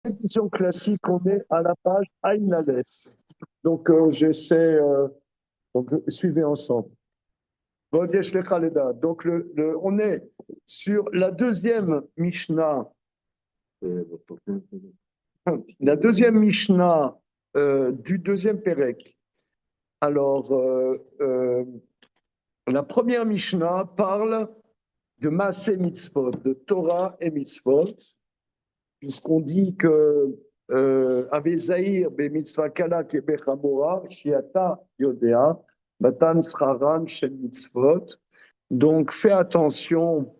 Édition classique, on est à la page Aïn Aleph. Donc, suivez ensemble. Bon, donc, on est sur la deuxième Mishnah, la deuxième Mishnah du deuxième Pérec. Alors, la première Mishnah parle de Maaseh Mitzvot, de Torah et Mitzvot, puisqu'on dit que Ave Zahir be mitzvah kala kebechamora shiata yodea matan sraran shel mitzvot. Donc fais attention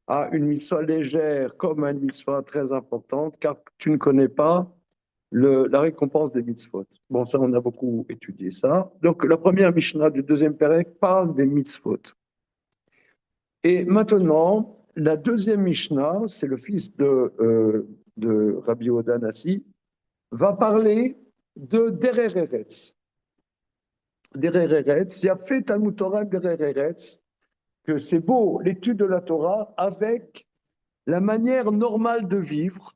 à une mitzvah légère comme à une mitzvah très importante, car tu ne connais pas la récompense des mitzvot. Bon, ça, on a beaucoup étudié ça. Donc la première Mishnah du deuxième Pérec parle des mitzvot. Et maintenant, la deuxième Mishnah, c'est le fils de Rabbi Oda Nassi, va parler de Derer Eretz. Derer Eretz, il y a fait Talmud Torah Derer Eretz, que c'est beau l'étude de la Torah avec la manière normale de vivre,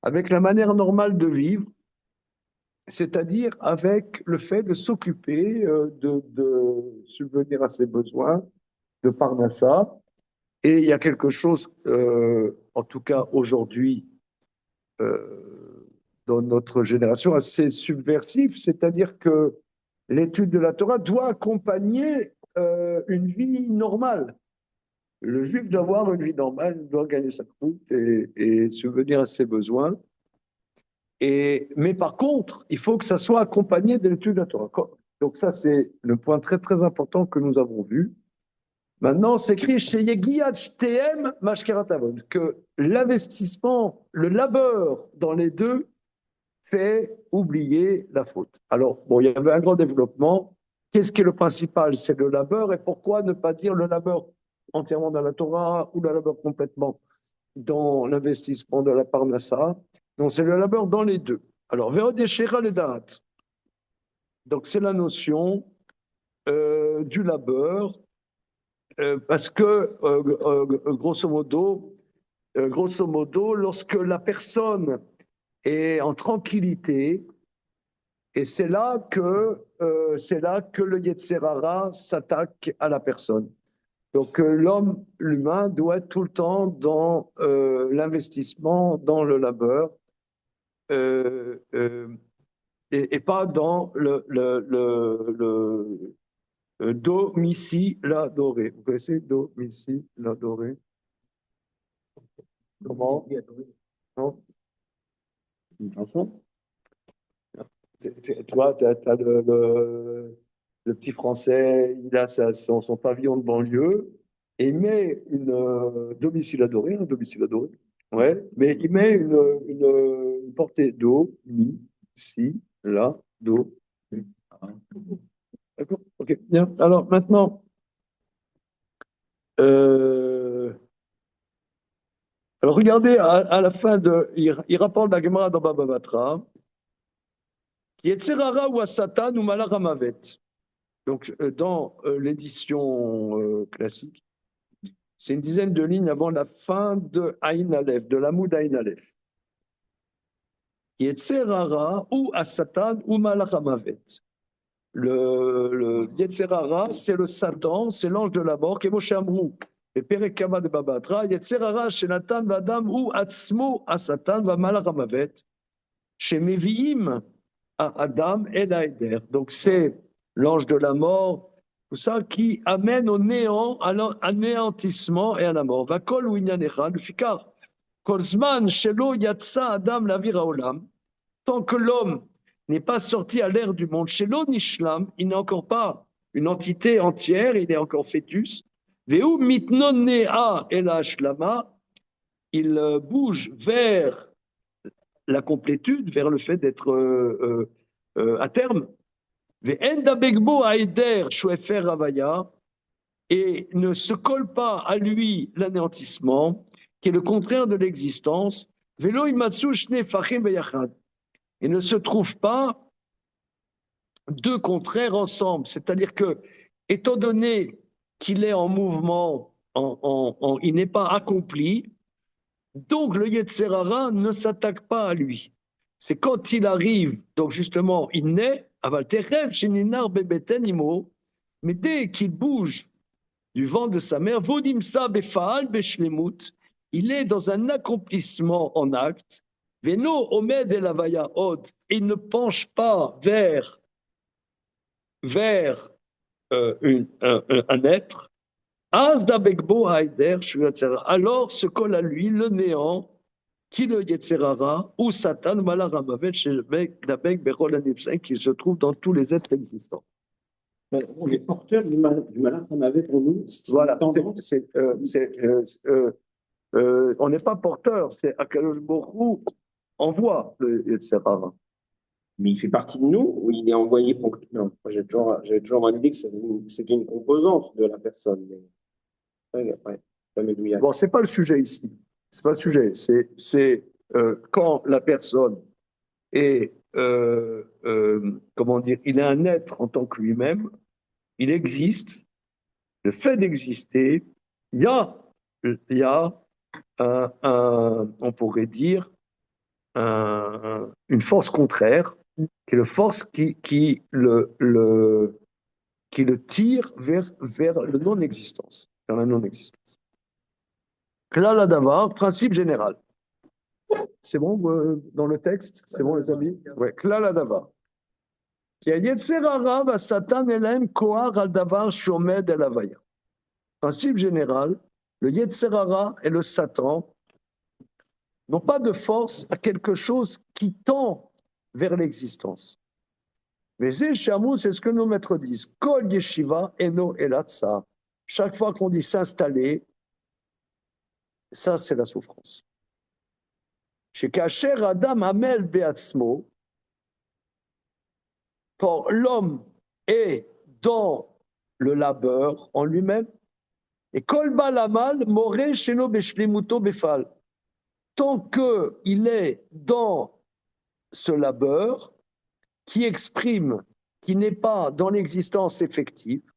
avec la manière normale de vivre, c'est-à-dire avec le fait de s'occuper, de subvenir à ses besoins, de Parnassa. Et il y a quelque chose, en tout cas aujourd'hui, dans notre génération, assez subversif, c'est-à-dire que l'étude de la Torah doit accompagner une vie normale. Le juif doit avoir une vie normale, il doit gagner sa croûte et subvenir à ses besoins. Mais par contre, il faut que ça soit accompagné de l'étude de la Torah. Donc ça, c'est le point très très important que nous avons vu. Maintenant, c'est écrit chez Yegiat TM Mashkeratavon que l'investissement, le labeur dans les deux fait oublier la faute. Alors, bon, il y avait un grand développement. Qu'est-ce qui est le principal? C'est le labeur. Et pourquoi ne pas dire le labeur entièrement dans la Torah ou le labeur complètement dans l'investissement de la Parnassa? Donc, c'est le labeur dans les deux. Alors, Veodeshera le Darat. Donc, c'est la notion du labeur parce que, grosso modo, lorsque la personne est en tranquillité, et c'est là que le Yetzerara s'attaque à la personne. Donc l'homme, l'humain, doit être tout le temps dans l'investissement, dans le labeur, euh, euh, et pas dans le domicile-adoré. Vous connaissez domicile-adoré? Comment? Non? C'est une chanson? Toi, tu as le petit Français, il a son pavillon de banlieue et il met un domicile adoré, ouais, mais il met une portée do, mi, si, la, do. Mi. D'accord? Ok, bien. Alors maintenant, euh, alors regardez à la fin il rapporte la Gemara dans Baba Batra, Yetzerara ou Satan ou Malachamavet. Donc, dans l'édition classique, c'est une dizaine de lignes avant la fin de Aïn Aleph, de l'Amoud Aïn Aleph. Yetzerara ou Asatan ou Malachamavet. Le Yetzerara, c'est le Satan, c'est l'ange de la mort, Kemoshe Amrou. Et Perekama de Babatra, Yetzerara, Shenatan Vadam ou Atzmo Asatan va Malachamavet. Chez Meviim à Adam et Laïder. Donc, c'est l'ange de la mort, tout ça qui amène au néant, à l'anéantissement et à la mort. Vakol ou Inyanechad, Fikar. Kolzman, Shelo, Yatsa, Adam, Lavira Olam. Tant que l'homme n'est pas sorti à l'ère du monde, Shelo, Nishlam, il n'est encore pas une entité entière, il est encore fœtus. Veu mitnonea el Shlama, il bouge vers la complétude, vers le fait d'être à terme. Et ne se colle pas à lui l'anéantissement, qui est le contraire de l'existence. Et ne se trouve pas deux contraires ensemble. C'est-à-dire que, étant donné qu'il est en mouvement, il n'est pas accompli, Donc le Yetzer Hara ne s'attaque pas à lui. C'est quand il arrive, donc justement, il naît, aval techev sheninar bebeten imo, mais dès qu'il bouge du vent de sa mère, vodimsa befaal beshlemut, il est dans un accomplissement en acte, veno omed elavaya od, il ne penche pas vers un être, Azda Begbo Haider, alors se colle à lui le néant, qui le Yetzerara, ou Satan, Malaramavet, Dabek, Berol Anipsen, qui se trouve dans tous les êtres existants. Les porteurs du malin qu'on avait pour nous, voilà, on n'est pas porteur, c'est Akadosh Borou envoie le Yetzerara. Mais il fait partie de nous ou il est envoyé pour... Non, j'avais toujours mon idée que c'était une composante de la personne. Mais... Ouais, bon, c'est pas le sujet ici. C'est pas le sujet. C'est quand la personne est, comment dire, il est un être en tant que lui-même, il existe, le fait d'exister, il y a on pourrait dire, une force contraire, qui est la force qui le tire vers le non-existence, vers la non-existence. Klal Davar, principe général. C'est bon dans le texte? C'est bon les amis? Ouais, Klal Davar. Qui a Yetzer Hara va Satan elem koar al davar shomed el havaya. Principe général, le Yetzer Hara et le Satan n'ont pas de force à quelque chose qui tend vers l'existence. Mais c'est ce que nos maîtres disent. Kol yeshiva eno elatsa. Chaque fois qu'on dit s'installer, ça c'est la souffrance. Chez Kacher Adam Hamel Beatzmo, quand l'homme est dans le labeur en lui-même, et Kol Balamal Moré Sheno Beshlimuto Befal. Tant qu'il est dans ce labeur qui exprime, qui n'est pas dans l'existence effective,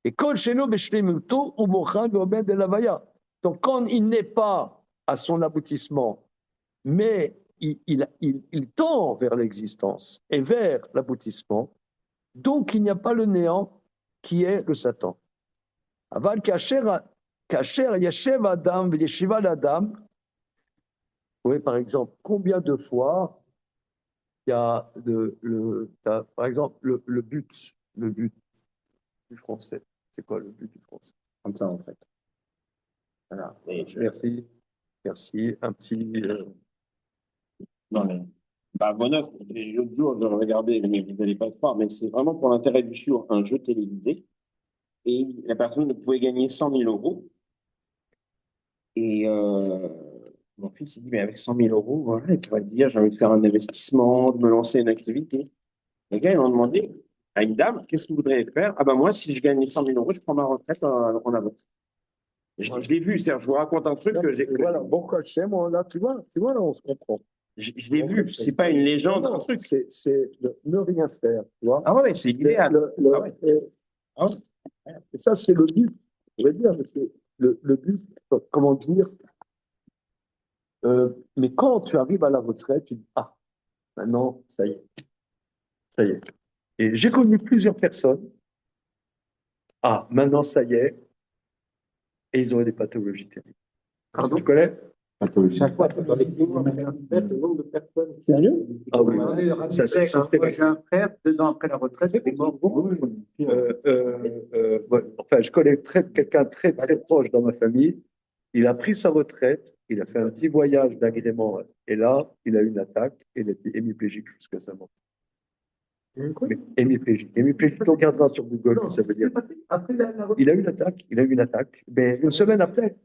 et Kol Sheno Beshlimuto Umochan Gomed Elavaya. Donc quand il n'est pas à son aboutissement, mais il tend vers l'existence et vers l'aboutissement, donc il n'y a pas le néant qui est le Satan. Aval kasher yashev adam v'yeshiva l'adam. Vous voyez par exemple combien de fois il y a par exemple le but du français. C'est quoi le but du français? Comme ça en fait. Voilà. Merci. Un petit. Non, mais l'autre jour, je regardais, mais vous n'allez pas le croire, mais c'est vraiment pour l'intérêt du show, un jeu télévisé. Et la personne ne pouvait gagner 100 000 euros. Et mon fils s'est dit, mais avec 100 000 euros, voilà, il pourrait dire, j'ai envie de faire un investissement, de me lancer une activité. Les gars, ils m'ont demandé à une dame, qu'est-ce que vous voudriez faire? Ah ben moi, si je gagne 100 000 euros, je prends ma retraite en avance. Je l'ai vu, c'est-à-dire, je vous raconte un truc que j'ai. Voilà, bon coach, là, tu vois, là, on se comprend. Je l'ai vu, c'est pas une légende, un truc. C'est ne rien faire, tu vois. Ah ouais, c'est idéal. Et ça, c'est le but, on va dire, le but, comment dire. Mais quand tu arrives à la retraite, tu dis, ah, maintenant, ça y est. Et j'ai connu plusieurs personnes, ah, maintenant, ça y est, et ils auraient des pathologies terribles. Pardon? Tu connais? Chaque fois, dans les 6 mois, le nombre de personnes. Sérieux? Ah oui, ça c'est Moi, j'ai un frère, 2 ans après la retraite, il est mort. Enfin, je connais quelqu'un très proche dans ma famille. Il a pris sa retraite, il a fait un petit voyage d'agrément, et là, il a eu une attaque, et il était hémiplégique jusqu'à sa mort. Hémiplégique. Hémiplégique, on regardera sur Google, que ça veut dire. Il a eu une attaque, mais une semaine après.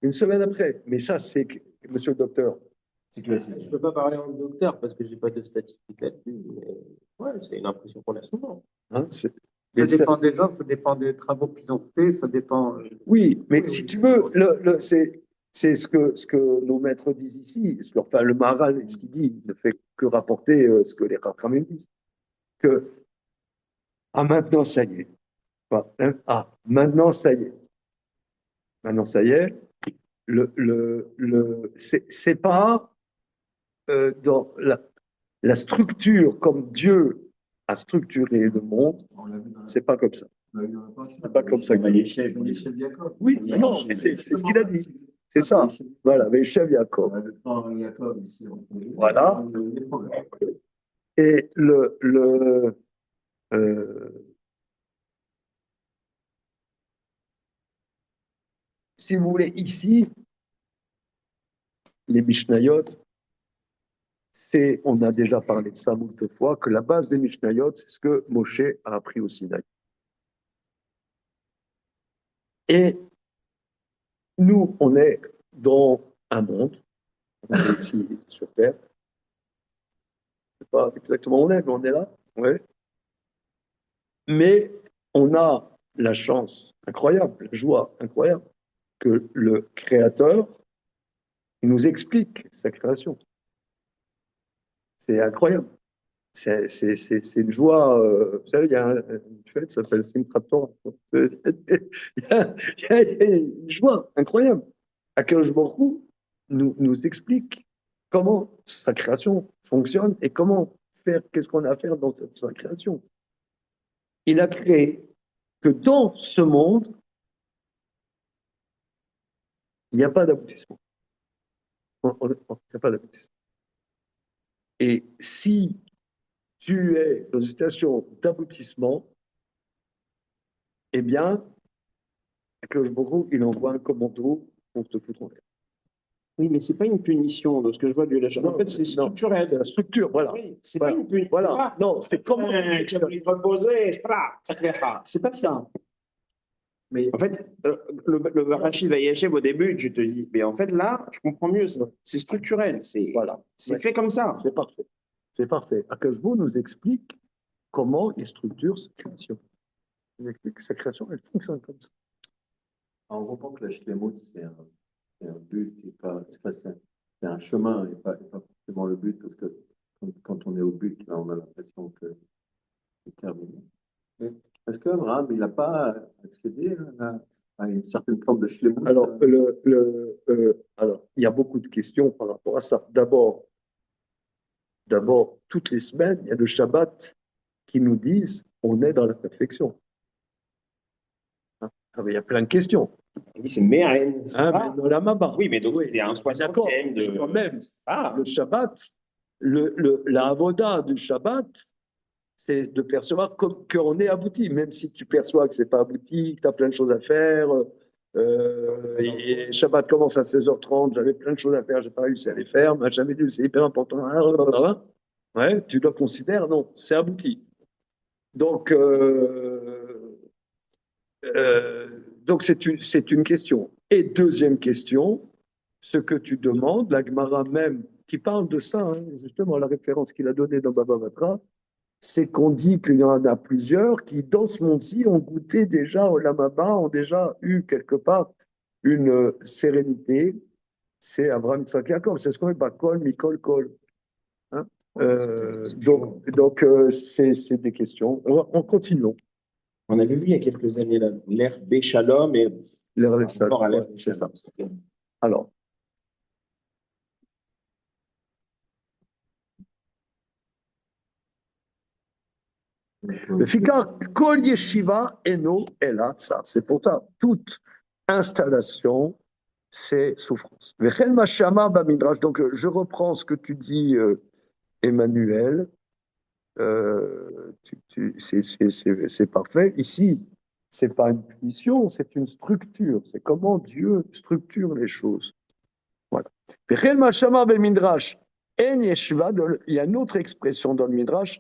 Une semaine après. Mais ça, c'est, monsieur le docteur, Je ne peux pas parler en docteur parce que je n'ai pas de statistiques là-dessus. Ouais, c'est une impression qu'on a souvent. Hein, ça dépend des gens, ça dépend des travaux qu'ils ont faits, ça dépend. Oui, mais si tu veux, c'est ce que nos maîtres disent ici. Enfin, le Maharal, ce qu'il dit, ne fait que rapporter ce que les Chachamim disent. Que, maintenant, ça y est. Maintenant, ça y est. Maintenant, ça y est. c'est pas dans la structure comme Dieu a structuré le monde, c'est pas comme ça. C'est pas comme ça que oui, non, mais c'est ce qu'il a dit. C'est ça. Voilà, Veshev Yaakov. Voilà. Et si vous voulez, ici, les Mishnayot, on a déjà parlé de ça moult fois, que la base des Mishnayot, c'est ce que Moshe a appris au Sinaï. Et nous, on est dans un monde, on est ici sur Terre, je ne sais pas exactement où on est, mais on est là, ouais. Mais on a la chance incroyable, la joie incroyable, que le Créateur nous explique sa création. C'est incroyable. C'est une joie. Vous savez, il y a une fête qui s'appelle Simchat Torah. Il y a une joie incroyable. Akadosh Baruch Hu nous explique comment sa création fonctionne et comment faire, qu'est-ce qu'on a à faire dans sa création. Il a créé que dans ce monde, il n'y a pas d'aboutissement. Il n'y a pas d'aboutissement. Et si tu es dans une situation d'aboutissement, eh bien, Akadosh Baruch Hu, il envoie un commando pour te foutre en l'air. Oui, mais c'est pas une punition de ce que je vois du Lachon. En fait, c'est structurel. C'est la structure, voilà. Oui, c'est pas une punition. Voilà. Non, c'est comment. Tu as pris de reposer, c'est pas ça. Mais en fait, le Rachid Vayeshev au début, tu te dis, mais en fait là, je comprends mieux. C'est structurel. Voilà. C'est fait comme ça. C'est parfait. C'est parfait. Akadosh Baruch Hu nous explique comment il structure sa création. Il explique que sa création, elle fonctionne comme ça. On comprend que la Shlemut, c'est un but, et pas, c'est un chemin et pas forcément le but, parce que quand on est au but, là, on a l'impression que c'est terminé. Est-ce qu'Abraham, il n'a pas accédé à une certaine forme de Shlemut? Alors, alors, il y a beaucoup de questions par rapport à ça. D'abord, toutes les semaines, il y a le Shabbat qui nous disent on est dans la perfection. Il y a plein de questions. C'est Meren. Oui, mais donc il y a un soixantième de. Quand même, le Shabbat, la avoda du Shabbat, c'est de percevoir qu'on est abouti, même si tu perçois que c'est pas abouti, que tu as plein de choses à faire. Et Shabbat commence à 16h30, j'avais plein de choses à faire, j'ai pas réussi à les faire, mais jamais dit, c'est hyper important. Ouais, tu dois considérer, non, c'est abouti. Donc, c'est une question. Et deuxième question, ce que tu demandes, la Gemara même, qui parle de ça, hein, justement, la référence qu'il a donnée dans Baba Batra, c'est qu'on dit qu'il y en a plusieurs qui, dans ce monde-ci, ont goûté déjà au Lamaba, ont déjà eu quelque part une sérénité. C'est Abraham, Yitzhak, Yaakov, c'est ce qu'on appelle Kol, Mikol, Kol. Hein, donc c'est des questions. On continue. On avait vu il y a quelques années l'ère Béchalom et l'ère Béchalom, c'est ça. Alors, le Fikar Kol Yeshiva Eno Ela Tsar. C'est pour ça, toute installation, c'est souffrance. Vechel Mashama Bamidrash. Donc, je reprends ce que tu dis, Emmanuel. C'est parfait. Ici, c'est pas une punition, c'est une structure. C'est comment Dieu structure les choses. Voilà. Vechel Mashama Bamidrash. En Yeshiva, il y a une autre expression dans le Midrash.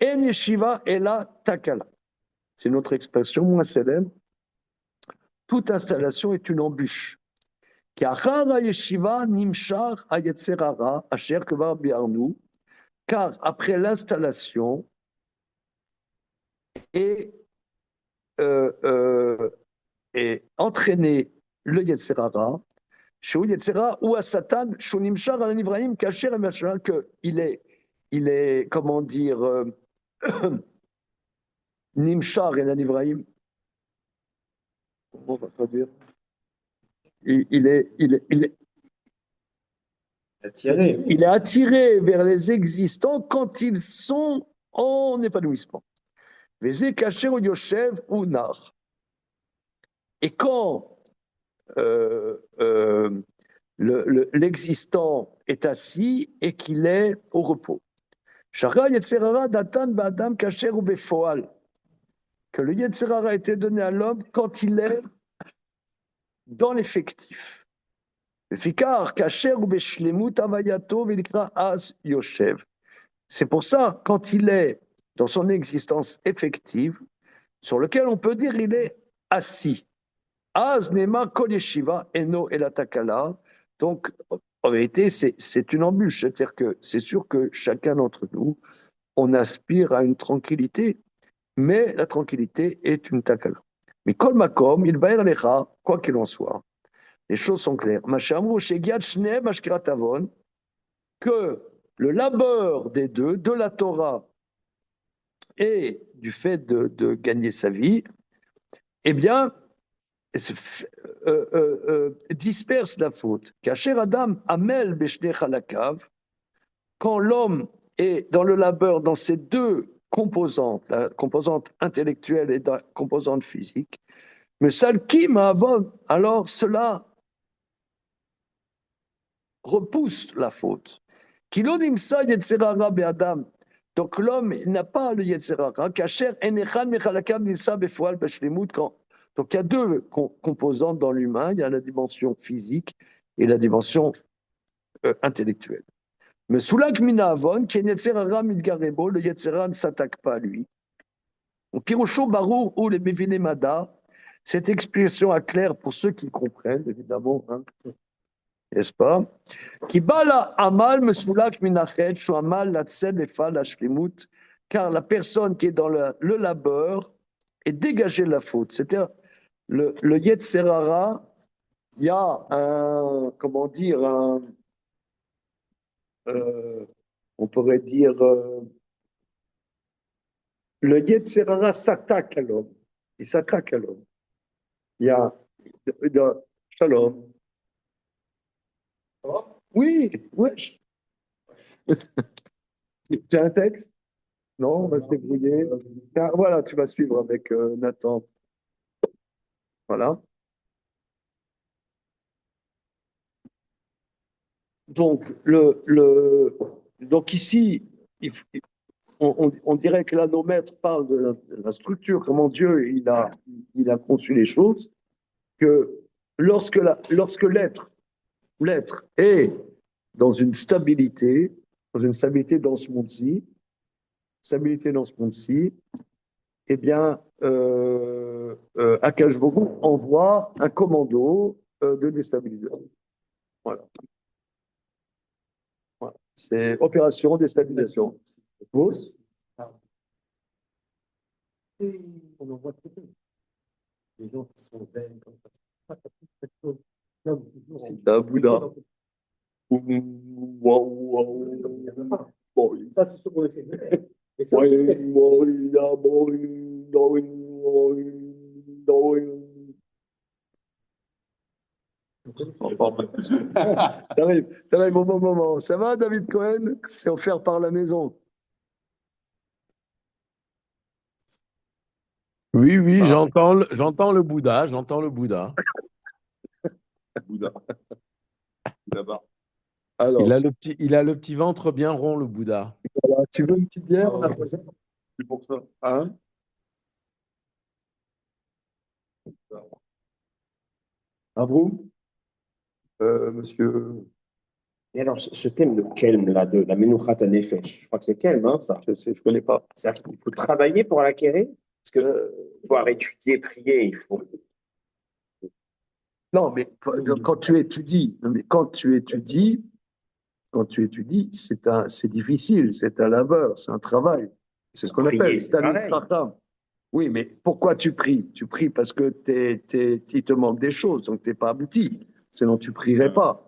En yeshiva ela takala. C'est une autre expression moins célèbre. Toute installation est une embûche. Car après l'installation est entraîné le Yetzerara, ou à Satan, il est, comment dire, Nimshar et l'Anivraïm. Comment on va traduire? Attiré. il est attiré vers les existants quand ils sont en épanouissement. Vezé kacher ou yoshev ou nar. Et quand l'existant est assis et qu'il est au repos. Shara yetzerara datan ba'adam kacher ou befoal. Que le yetzerara a été donné à l'homme quand il est dans l'effectif. Fikar kacher ou beshlemut avayato velikra as yoshev. C'est pour ça, quand il est dans son existence effective, sur lequel on peut dire il est assis. Az nema kol yeshiva eno elatakala. Donc, en vérité, c'est une embûche. C'est-à-dire que c'est sûr que chacun d'entre nous, on aspire à une tranquillité, mais la tranquillité est une takala. Mais kol makom, il va lecha, quoi qu'il en soit. Les choses sont claires. Machamru shegiat shne mashkiratavon, que le labeur des deux, de la Torah et du fait de gagner sa vie, eh bien, disperse la faute. Kacher Adam Amel Beshne Chalakav, quand l'homme est dans le labeur, dans ces deux composantes, la composante intellectuelle et la composante physique, mais Salkim Avon, alors cela repousse la faute. Kilonimsa Yetzerara Be'adam. Donc l'homme n'a pas le Yetzerara. Kacher Enechan Mechalakav Nilsa Befoal Beshlemut, quand donc il y a deux composantes dans l'humain, il y a la dimension physique et la dimension intellectuelle. Mais Soulak Minavon, qui est Yetzerara Midgarebo, le Yetzerara ne s'attaque pas à lui. Pirosho Barou ou les Bevinemada, cette expression est claire pour ceux qui comprennent, évidemment, hein, n'est-ce pas? Qui bala amal mesoulak minachet, shu amal la tsed lefa la shlimut, car la personne qui est dans le labeur est dégagée de la faute. C'est-à-dire, le Yetzerara, il y a un, comment dire, on pourrait dire, le Yetzerara s'attaque à l'homme. Il s'attaque à l'homme. Il y a, Shalom. Oui, oui. Tu as un texte? Non, on va se débrouiller. Voilà, tu vas suivre avec Nathan. Voilà. Donc, donc ici, on dirait que là, nos maîtres parlent de la structure, comment Dieu il a conçu les choses, que lorsque l'être est dans une stabilité dans ce monde-ci, eh bien, Akash Bogu envoie un commando de déstabilisation. Voilà. C'est opération déstabilisation. Vous? On en voit très peu. Les gens qui sont zen comme ça. C'est un Bouddha. Ça, c'est ce qu'on essaie de faire. T'arrives au bon moment. Ça va, David Cohen? C'est offert par la maison. Oui, oui, j'entends le Bouddha, j'entends le Bouddha. Bouddha. D'abord. Alors, Il a le petit ventre bien rond, le Bouddha. voilà. Tu veux une petite bière? C'est pour ça. Hein? À vous, monsieur. Et alors, ce thème de Kelm, là, de la Menouchat Nefesh, je crois que c'est Kelm, hein, ça. Je connais pas. C'est-à-dire qu'il faut travailler pour l'acquérir, parce que pouvoir étudier, prier, il faut. Non, mais quand tu étudies, c'est difficile, c'est un labeur, c'est un travail. C'est ce qu'on Prier, appelle c'est Talmid pareil. Chacham. Oui, mais pourquoi tu pries? Tu pries parce que il te manque des choses, donc tu n'es pas abouti. Sinon, tu ne prierais pas.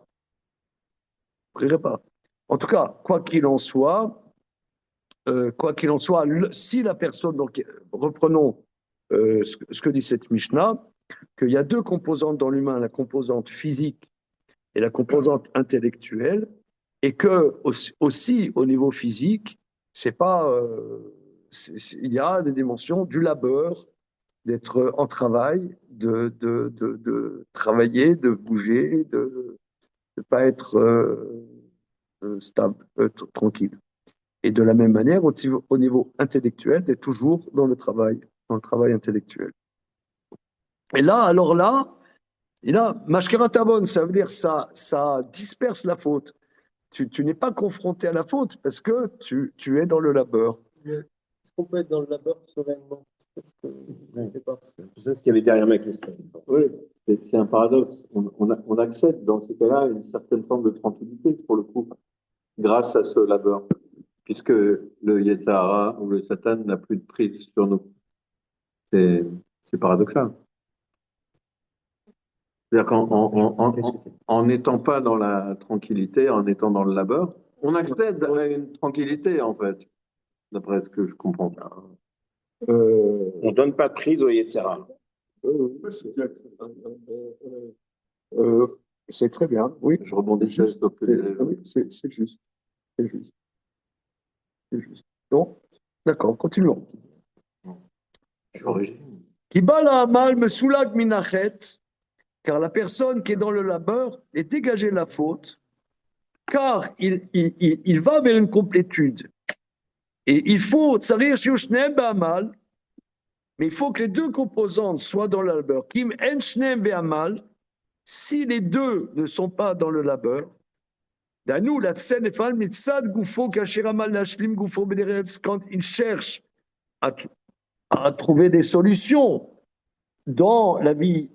En tout cas, quoi qu'il en soit, si la personne, donc reprenons ce que dit cette Mishnah, qu'il y a deux composantes dans l'humain, la composante physique et la composante intellectuelle, et que aussi au niveau physique, c'est pas, il y a des dimensions du labeur, d'être en travail, de travailler, de bouger, de ne pas être stable, tranquille. Et de la même manière, au niveau intellectuel, d'être toujours dans le travail intellectuel. Et là, alors là, mashkeratabon, ça veut dire ça disperse la faute. Tu n'es pas confronté à la faute parce que tu es dans le labeur. Est-ce qu'on peut être dans le labeur sereinement? Parce que je ne sais pas. C'est ça ce qu'il y avait derrière ma question. Oui, c'est un paradoxe. On accède dans ces cas-là à une certaine forme de tranquillité, pour le coup, grâce à ce labeur, puisque le Yetzirah ou le Satan n'a plus de prise sur nous. C'est paradoxal. C'est-à-dire qu'en n'étant pas dans la tranquillité, en étant dans le labeur, on accède à une tranquillité, en fait, d'après ce que je comprends. On ne donne pas de prise au Yetzirah. C'est très bien, oui. Je rebondis sur ce que Oui, c'est juste. C'est juste. C'est juste. Bon, d'accord, continuons. je suis origine. Kibala amal mesulag minachet, car la personne qui est dans le labeur est dégagée de la faute, car il va vers une complétude. Et il faut, mais il faut que les deux composantes soient dans le labeur. Kim en shneim be'amal, si les deux ne sont pas dans le labeur, Danou, la tsenefal mitzad gufo kashiramal nashlim gufo bederetz, quand il cherche à trouver des solutions dans la vie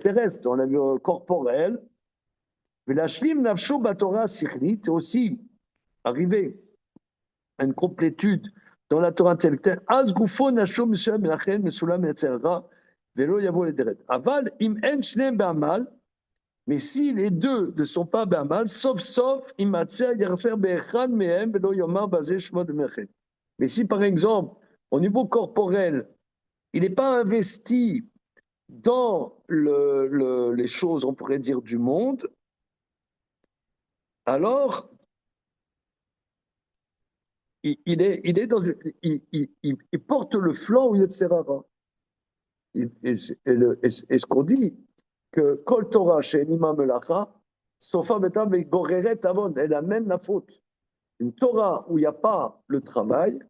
terrestre, dans la vie corporelle, mais l'ashlim nafsho batora sichlit, aussi arriver à une complétude dans la Torah intellectuelle. Az gufo nasho monsieur melachel mesulam yetzerra velo yavo lederet. Aval im en shneim be'amal. Mais si les deux ne sont pas mal, sauf, mais si par exemple, au niveau corporel, il n'est pas investi dans les choses, on pourrait dire, du monde, alors il porte le flanc au Yetzerara. Et ce qu'on dit, que Kol Torah chez Nima Melacha, Sofa Betam et Goreret Avon, elle amène la faute. Une Torah où il n'y a pas le travail,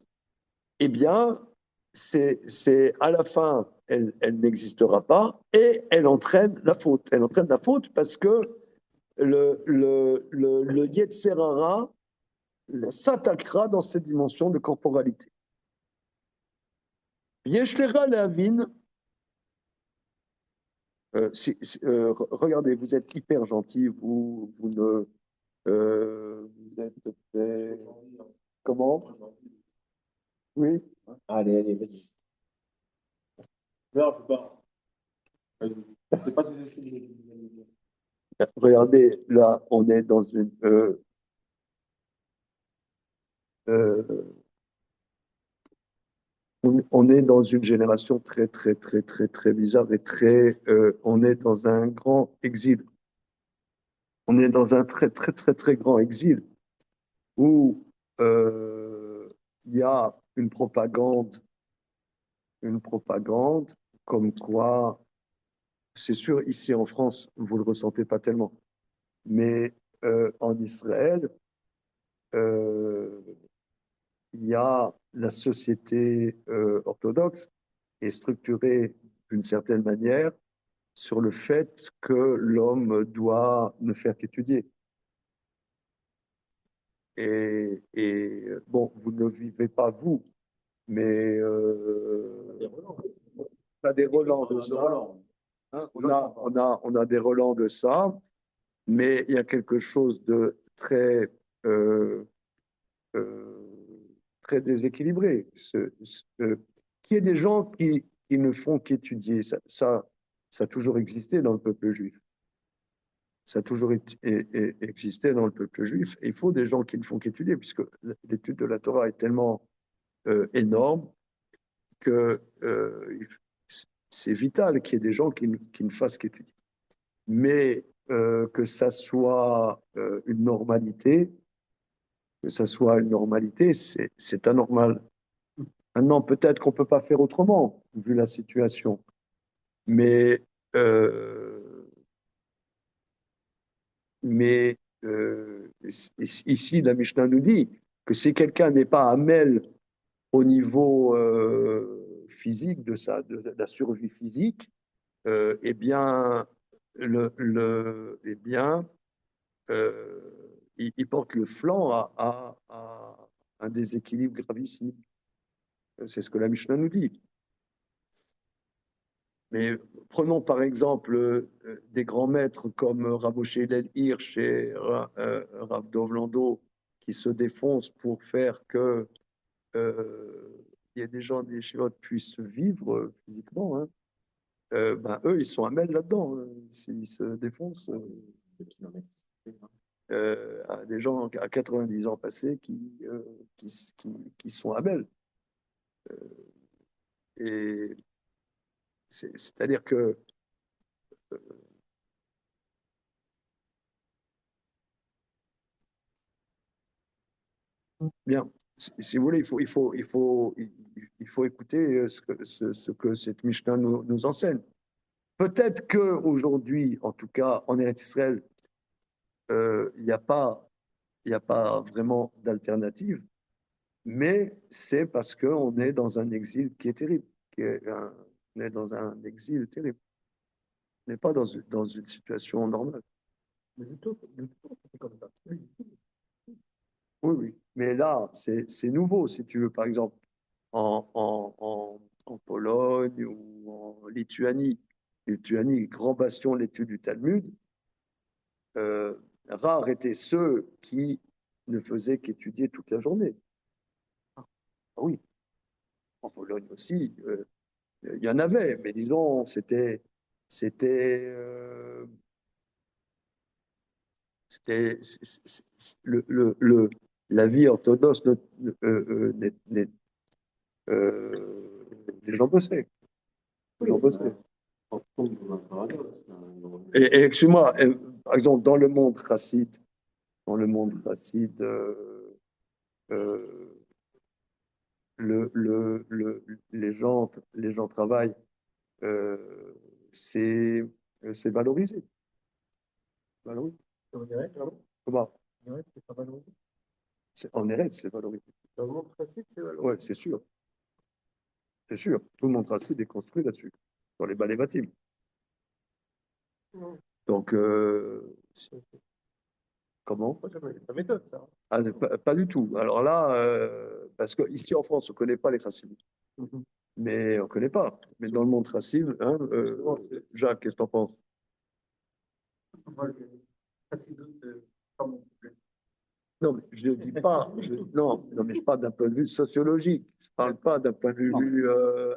eh bien, c'est à la fin, elle n'existera pas et elle entraîne la faute. Elle entraîne la faute parce que le Yetzerara s'attaquera dans cette dimension de corporalité. Yeshlera Leavin. Regardez, vous êtes hyper gentil, vous ne. Vous êtes. Comment? Oui. Allez, vas-y. Non, je peux pas. Je sais pas si c'est ce que je Regardez, là, on est dans une. On est dans une génération très, très, très, très, très bizarre et très. On est dans un grand exil. On est dans un très, très, très, très grand exil où il y a une propagande comme quoi, c'est sûr, ici en France, vous ne le ressentez pas tellement, mais en Israël, il y a la société orthodoxe est structurée d'une certaine manière sur le fait que l'homme doit ne faire qu'étudier. Et bon, vous ne vivez pas vous, mais on a des relents de ça. Hein, on a des relents de ça, mais il y a quelque chose de très, très déséquilibré. Qui est des gens qui ne font qu'étudier. Ça a toujours existé dans le peuple juif. Ça a toujours existé dans le peuple juif. Et il faut des gens qui ne font qu'étudier, puisque l'étude de la Torah est tellement énorme que c'est vital qu'il y ait des gens qui ne fassent qu'étudier. Mais que ça soit une normalité, c'est anormal. Maintenant, peut-être qu'on ne peut pas faire autrement, vu la situation. Mais, euh, ici, la Mishnah nous dit que si quelqu'un n'est pas amel au niveau physique de la survie physique, eh bien, eh bien il porte le flanc à un déséquilibre gravissime. C'est ce que la Mishnah nous dit. Mais prenons par exemple des grands maîtres comme Rav Moshe Hillel Hirsch et Rav Dov Lando qui se défoncent pour faire que il y ait des gens des yeshivot puissent vivre physiquement. Hein. Ben, eux, ils sont à mêle là-dedans. Hein. Ils se défoncent à des gens à 90 ans passés qui sont à mêle. Et c'est-à-dire que bien, si vous voulez, il faut écouter ce que cette Mishnah nous enseigne. Peut-être qu'aujourd'hui, en tout cas en Eretz Israël, il n'y a pas vraiment d'alternative, mais c'est parce qu'on est dans un exil qui est terrible, on est dans un exil terrible. On n'est pas dans une situation normale. Mais du tout, c'est comme ça. Oui, oui. Mais là, c'est nouveau, si tu veux. Par exemple, en Pologne ou en Lituanie, grand bastion de l'étude du Talmud, rares étaient ceux qui ne faisaient qu'étudier toute la journée. Ah oui, en Pologne aussi, il y en avait, mais disons, la vie orthodoxe, les gens bossaient. Les gens bossaient. On tombe dans un paradoxe. Et excuse-moi, par exemple, dans le monde racide, euh, les gens travaillent, euh, c'est valorisé. Valorisé. On dirait, pardon, Comment? on dirait que c'est pas valorisé. En Eretz, c'est valorisé. Dans le monde classique, c'est valorisé. Oui, c'est sûr. C'est sûr. Tout le monde racide est construit là-dessus, dans les balais bâtiments. Donc, comment? Ça m'étonne, ça. Ah, pas du tout. Alors là, parce qu'ici en France, on ne connaît pas les Chassidim. Mais on ne connaît pas. Mais dans le monde Chassid, hein, Jacques, qu'est-ce que tu en penses? Non, mais je ne dis pas. Non, mais je parle d'un point de vue sociologique. Je ne parle pas d'un point de vue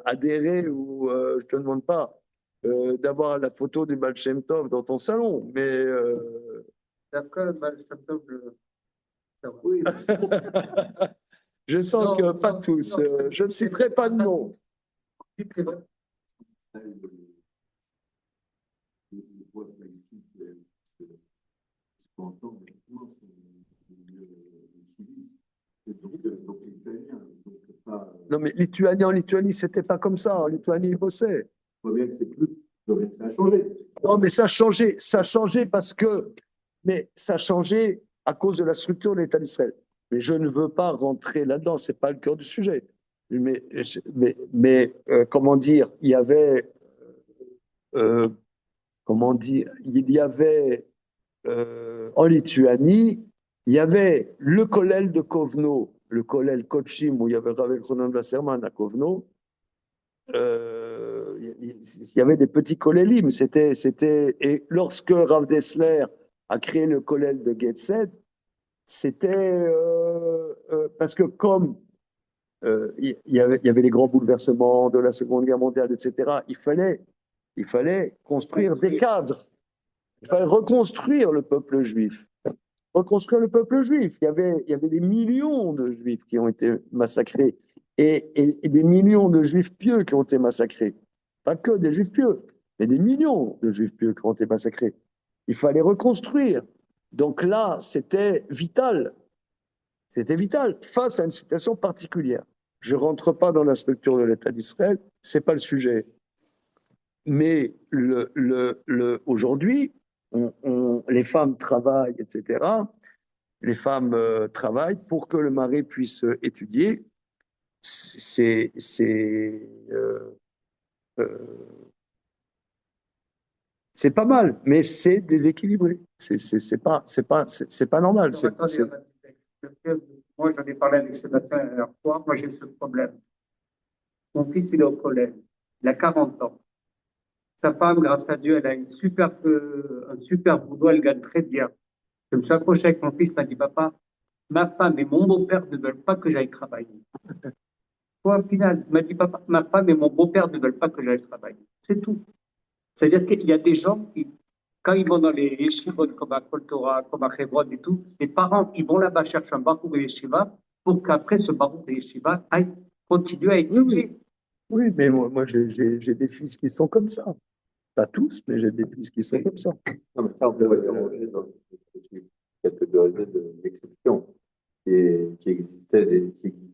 adhéré ou je ne te demande pas d'avoir la photo du Baal Shem Tov dans ton salon. Mais. D'après le Baal Shem Tov, ça va. Oui. Je sens que pas tous. Je ne citerai pas de nom. C'est vrai. Non, mais en Lituanie, c'était pas comme ça. En Lituanie, ils bossaient. Ça a changé. Non, mais ça a changé parce que, mais ça a changé à cause de la structure de l'État d'Israël. Mais je ne veux pas rentrer là-dedans, c'est pas le cœur du sujet. Mais comment dire, il y avait, comment dire, il y avait en Lituanie, il y avait le kollel de Kovno, le kollel Kochim, où il y avait Rav Elchanan Wasserman à Kovno. Il y avait des petits kollelim. Et lorsque Rav Dessler a créé le kollel de Getzed, c'était parce que comme il y avait les grands bouleversements de la Seconde Guerre mondiale, etc., il fallait construire des cadres. Il fallait reconstruire le peuple juif. Reconstruire le peuple juif. Il y avait des millions de juifs qui ont été massacrés et des millions de juifs pieux qui ont été massacrés. pas que des juifs pieux, mais des millions de juifs pieux qui ont été massacrés. Il fallait reconstruire. Donc là, c'était vital face à une situation particulière. Je ne rentre pas dans la structure de l'État d'Israël, ce n'est pas le sujet. Mais aujourd'hui, les femmes travaillent, etc. Les femmes travaillent pour que le mari puisse étudier. C'est pas mal, mais c'est déséquilibré. C'est pas normal. Moi, j'en ai parlé avec Sébastien la dernière fois. Moi, j'ai ce problème. Mon fils, il est au collège. Il a 40 ans. Sa femme, grâce à Dieu, elle a un super boulot. Elle gagne très bien. Je me suis approché avec mon fils. Il m'a dit, papa, ma femme et mon beau-père ne veulent pas que j'aille travailler. Au final, il m'a dit, papa, ma femme et mon beau-père ne veulent pas que j'aille travailler. C'est tout. C'est-à-dire qu'il y a des gens qui, quand ils vont dans les yeshivot comme à Kol Torah, comme à Hebron et tout, les parents, ils vont là-bas chercher un barouk de yeshiva pour qu'après ce barouk de yeshiva aille continuer à étudier. Oui, mais moi j'ai des fils qui sont comme ça. Pas tous, mais j'ai des fils qui sont comme ça. Non, mais ça, on pourrait les ranger dans une catégorie d'exception qui existait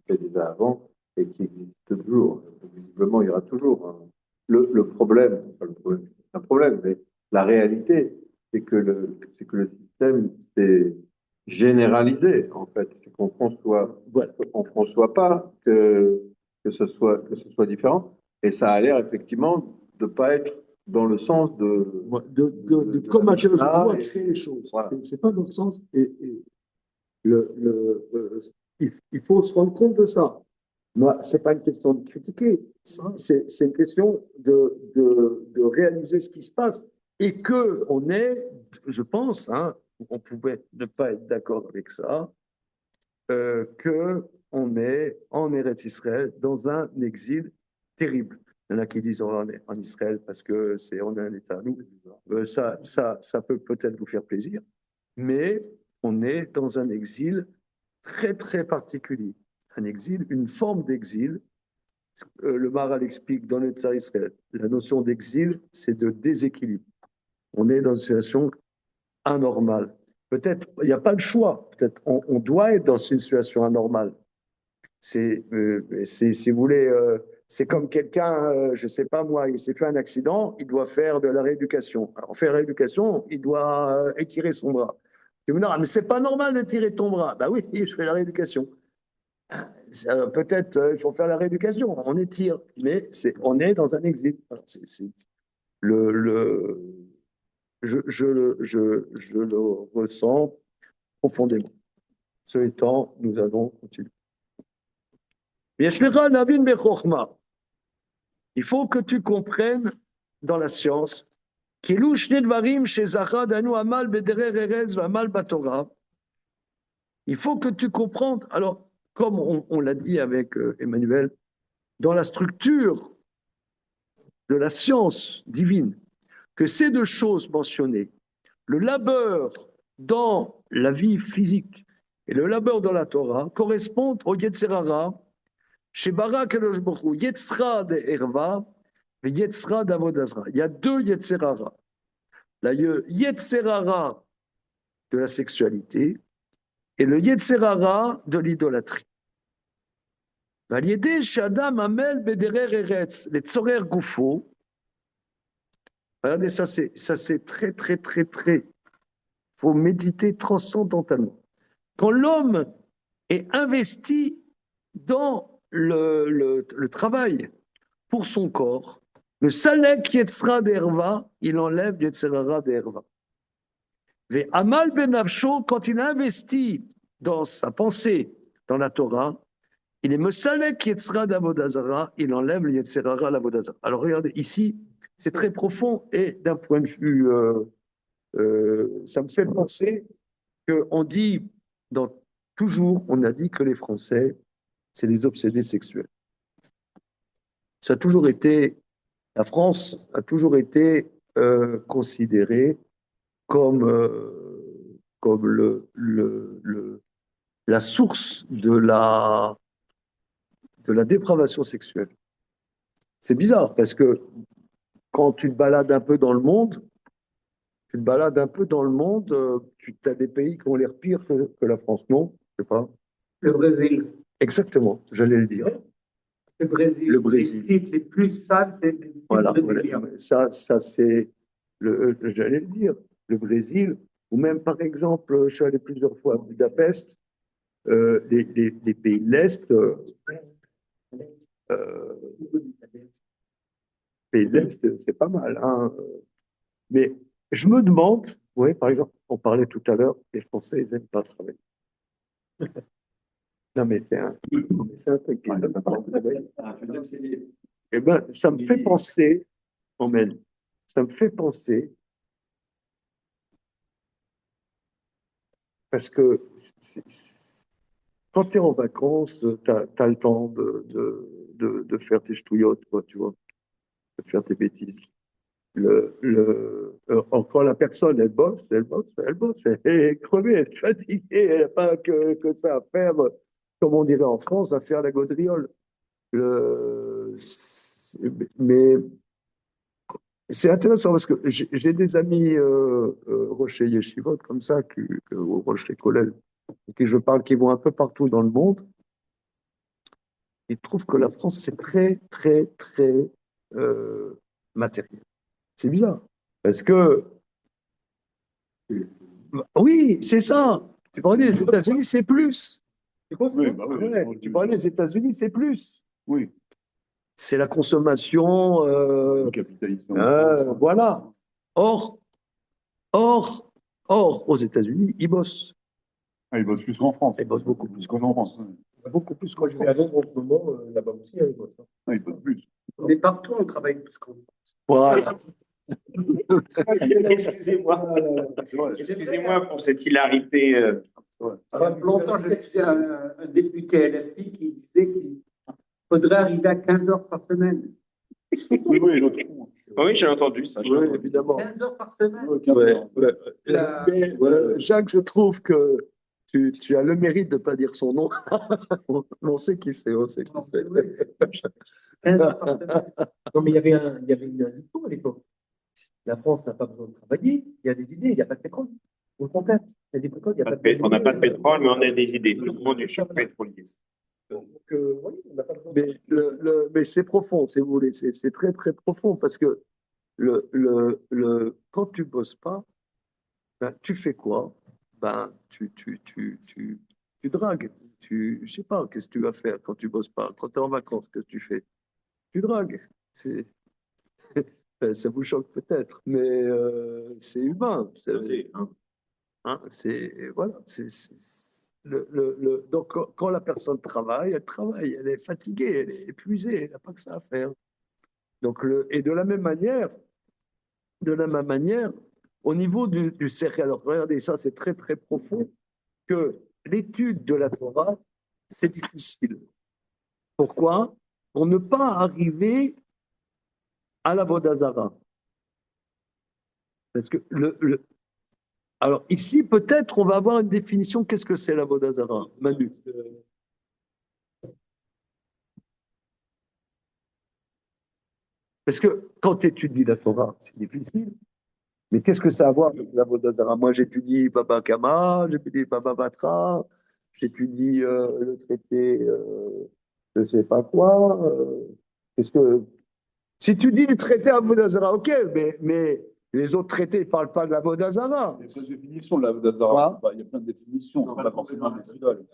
déjà avant et qui existe toujours. Visiblement, il y aura toujours le problème, c'est pas le problème, c'est un problème, mais la réalité, c'est que le système s'est généralisé, en fait. C'est qu'on on conçoit pas que ce soit différent. Et ça a l'air effectivement de pas être dans le sens de comment je dois créer les choses. Voilà. C'est pas dans le sens. Il faut se rendre compte de ça. Moi, c'est pas une question de critiquer, c'est une question de réaliser ce qui se passe et que on est, je pense, hein, on pouvait ne pas être d'accord avec ça, que on est en Eretz Israël dans un exil terrible. Il y en a qui disent on est en Israël parce que on a un État à nous. Ça peut peut-être vous faire plaisir, mais on est dans un exil très très particulier. Un exil, une forme d'exil. Le Maharal explique dans le Tzar Israël, la notion d'exil, c'est de déséquilibre. On est dans une situation anormale. Peut-être, il n'y a pas le choix. Peut-être, on doit être dans une situation anormale. Si vous voulez, c'est comme quelqu'un, je ne sais pas moi, il s'est fait un accident, il doit faire de la rééducation. Alors, faire la rééducation, il doit étirer son bras. Tu me dis, mais c'est pas normal de tirer ton bras. Ben oui, je fais la rééducation. Peut-être il faut faire la rééducation, on étire, mais on est dans un exil. Je le ressens profondément. Ce étant, nous allons continuer. Il faut que tu comprennes dans la science il faut que tu comprennes, alors, comme on l'a dit avec Emmanuel, dans la structure de la science divine, que ces deux choses mentionnées, le labeur dans la vie physique et le labeur dans la Torah, correspondent au Yetzerara, chez Barak Elosh Baruch Hu, Yetzra de Erva et Yetzra d'Avodazra. Il y a deux Yetzerara. Le Yetzerara de la sexualité et le Yetzerara de l'idolâtrie. Regardez, ça c'est très, très, très, très. Il faut méditer transcendantalement. Quand l'homme est investi dans le travail pour son corps, le salek yetzra d'erva, il enlève yetzerara d'erva. Mais Amal ben Nafsho, quand il investit dans sa pensée, dans la Torah, il est Mesalek Yetzra d'Avodazara, il enlève le Yetzerara à l'Avodazara. Alors regardez, ici, c'est très profond et d'un point de vue, ça me fait penser qu'on dit, toujours, on a dit que les Français, c'est des obsédés sexuels. Ça a toujours été, la France a toujours été considérée comme la source de la dépravation sexuelle. C'est bizarre parce que quand tu te balades un peu dans le monde, tu te balades un peu dans le monde, tu as des pays qui ont l'air pires que la France, non? Je sais pas. Le Brésil. Exactement, j'allais le dire. Le Brésil. Le Brésil. Les sites les plus sales, c'est les sites Voilà, brésiliens. ça c'est, j'allais le dire, le Brésil, ou même par exemple, je suis allé plusieurs fois à Budapest, les pays de l'Est, pays de l'Est, c'est pas mal, hein. Mais je me demande, oui, par exemple, on parlait tout à l'heure, les Français, ils n'aiment pas travailler. Non, mais c'est un truc qu'ils n'aiment pas travailler. Eh ben, ça me fait penser, emmène, ça me fait penser, parce que quand tu es en vacances, tu as le temps de faire tes ch'touillottes, quoi, tu vois, de faire tes bêtises. Quand la personne, elle bosse, elle est crevée, elle est fatiguée, elle n'a pas que ça à faire, comme on dirait en France, à faire la gaudriole. Mais c'est intéressant parce que j'ai des amis Rocher Yeshivot comme ça, au Rocher Kollel, qui je parle, qui vont un peu partout dans le monde. Ils trouvent que la France, c'est très, très, très matériel. C'est bizarre. Parce que, oui, c'est ça. Tu parlais des États-Unis, c'est plus. Tu penses Oui, bah oui, ouais, tu parlais des États-Unis, c'est plus. oui. C'est la consommation. Le capitalisme. Voilà. Or, or, aux États-Unis, ils bossent. Ah, il bosse plus qu'en France. Ils bossent beaucoup plus qu'en France. Beaucoup plus Moi, qu'en je vais à France. Londres en ce moment, là-bas aussi, hein, ils bossent, hein. Ah, il bosse plus. Mais partout, on travaille plus qu'en France. Voilà. Excusez-moi. Excusez-moi pour cette hilarité. Longtemps, je disais un député LFI qui disait qu'il faudrait arriver à 15 heures par semaine. Oui, oui, l'autre. Oui, j'ai entendu ça. Oui, évidemment. 15 heures par semaine. Ouais, ouais. La- Mais, Jacques, je trouve que tu as le mérite de ne pas dire son nom. On sait qui c'est, on sait qui c'est. 15 heures par semaine. Non, mais il y avait une dicton à l'époque. La France n'a pas besoin de travailler, il y a des idées, il n'y a pas de pétrole. Au contraire, il y a des pétroles, il n'y a pas de pétrole. On n'a pas de pétrole, mais on a des idées. Tout le monde du choc pétrolier. Donc, oui, on n'a pas besoin Mais, mais c'est profond, si vous voulez, c'est très très profond parce que quand tu bosses pas, ben, tu fais quoi? Ben, tu dragues. Je sais pas, qu'est-ce que tu vas faire quand tu bosses pas? Quand tu es en vacances, qu'est-ce que tu fais? Tu dragues. Ça vous choque peut-être, mais c'est humain. Hein, voilà. Donc, quand la personne travaille, elle est fatiguée, elle est épuisée, elle n'a pas que ça à faire. Donc, et de la même manière, au niveau du cercle, alors regardez, ça c'est très très profond, que l'étude de la Torah, c'est difficile. Pourquoi? Pour ne pas arriver à la Vodazara. Parce que alors ici, peut-être, on va avoir une définition. Qu'est-ce que c'est la Vodazara, Manu? Parce que quand tu étudies la Torah, c'est difficile. Mais qu'est-ce que ça a à voir avec la Vodazara? Moi, j'étudie Baba Kama, j'étudie Baba Batra, j'étudie le traité, je ne sais pas quoi. Qu'est-ce que... Si tu dis du traité à Vodazara, ok, mais les autres traités ne parlent pas de la Vodazara. Il y a plein de définitions de la Vodazara. Il y a plein de définitions, c'est pas forcément des idoles.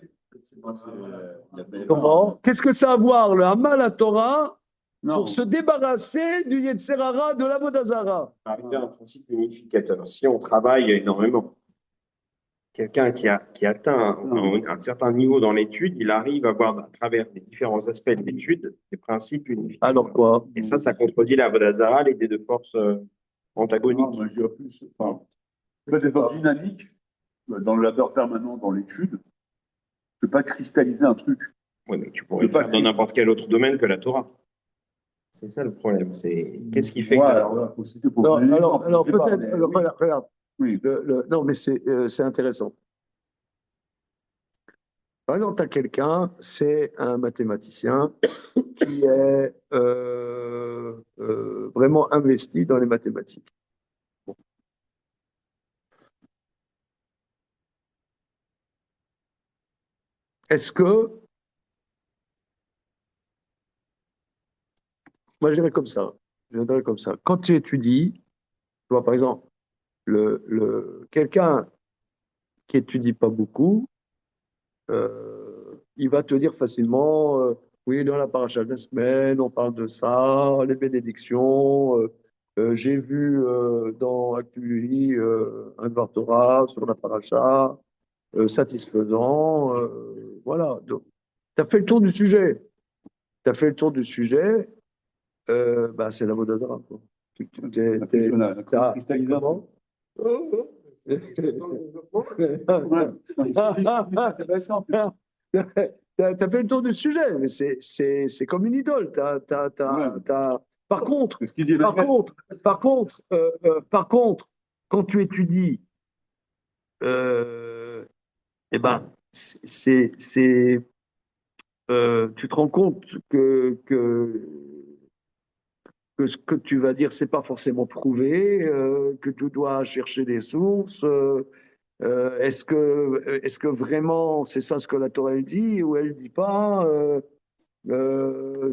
Comment? Qu'est-ce que ça a à voir, le Hamal à Torah, Non. pour se débarrasser du Yetzerara de la Vodazara? Arriver à un principe unificateur. Si on travaille énormément, quelqu'un qui atteint un certain niveau dans l'étude, il arrive à voir à travers les différents aspects de l'étude des principes unificateurs. Alors quoi? Et ça contredit la Vodazara, l'idée de force antagonique. Non, moi, je dirais plus. Enfin, pas d'effort dynamique dans le labeur permanent, dans l'étude. Tu ne peux pas cristalliser un truc. Oui, mais tu pourrais le faire dans n'importe quel autre domaine que la Torah. C'est ça le problème. C'est qu'est-ce qui fait Ouais, que alors là, faut citer pour Non, donner alors l'exemple, je sais pas, peut-être, mais alors, oui. regarde. Oui. Non, mais c'est intéressant. Par exemple, tu as quelqu'un, c'est un mathématicien qui est vraiment investi dans les mathématiques. Bon. Est-ce que, moi je dirais comme ça, quand tu étudies, tu vois, par exemple, quelqu'un qui étudie pas beaucoup, il va te dire facilement, oui, dans la paracha de la semaine, on parle de ça, les bénédictions. J'ai vu dans Actu un Dvar Torah sur la paracha, satisfaisant. Voilà. Donc, tu as fait le tour du sujet. Tu as fait le tour du sujet, bah, c'est la Vodazara. On a cristallisé un peu. T'as fait le tour du sujet, mais c'est comme une idole. Par contre, C'est ce qu'il dit par contre, quand tu étudies, eh ben, tu te rends compte que ce que tu vas dire, c'est pas forcément prouvé, que tu dois chercher des sources. Est-ce que vraiment c'est ça ce que la Torah elle dit ou elle dit pas euh,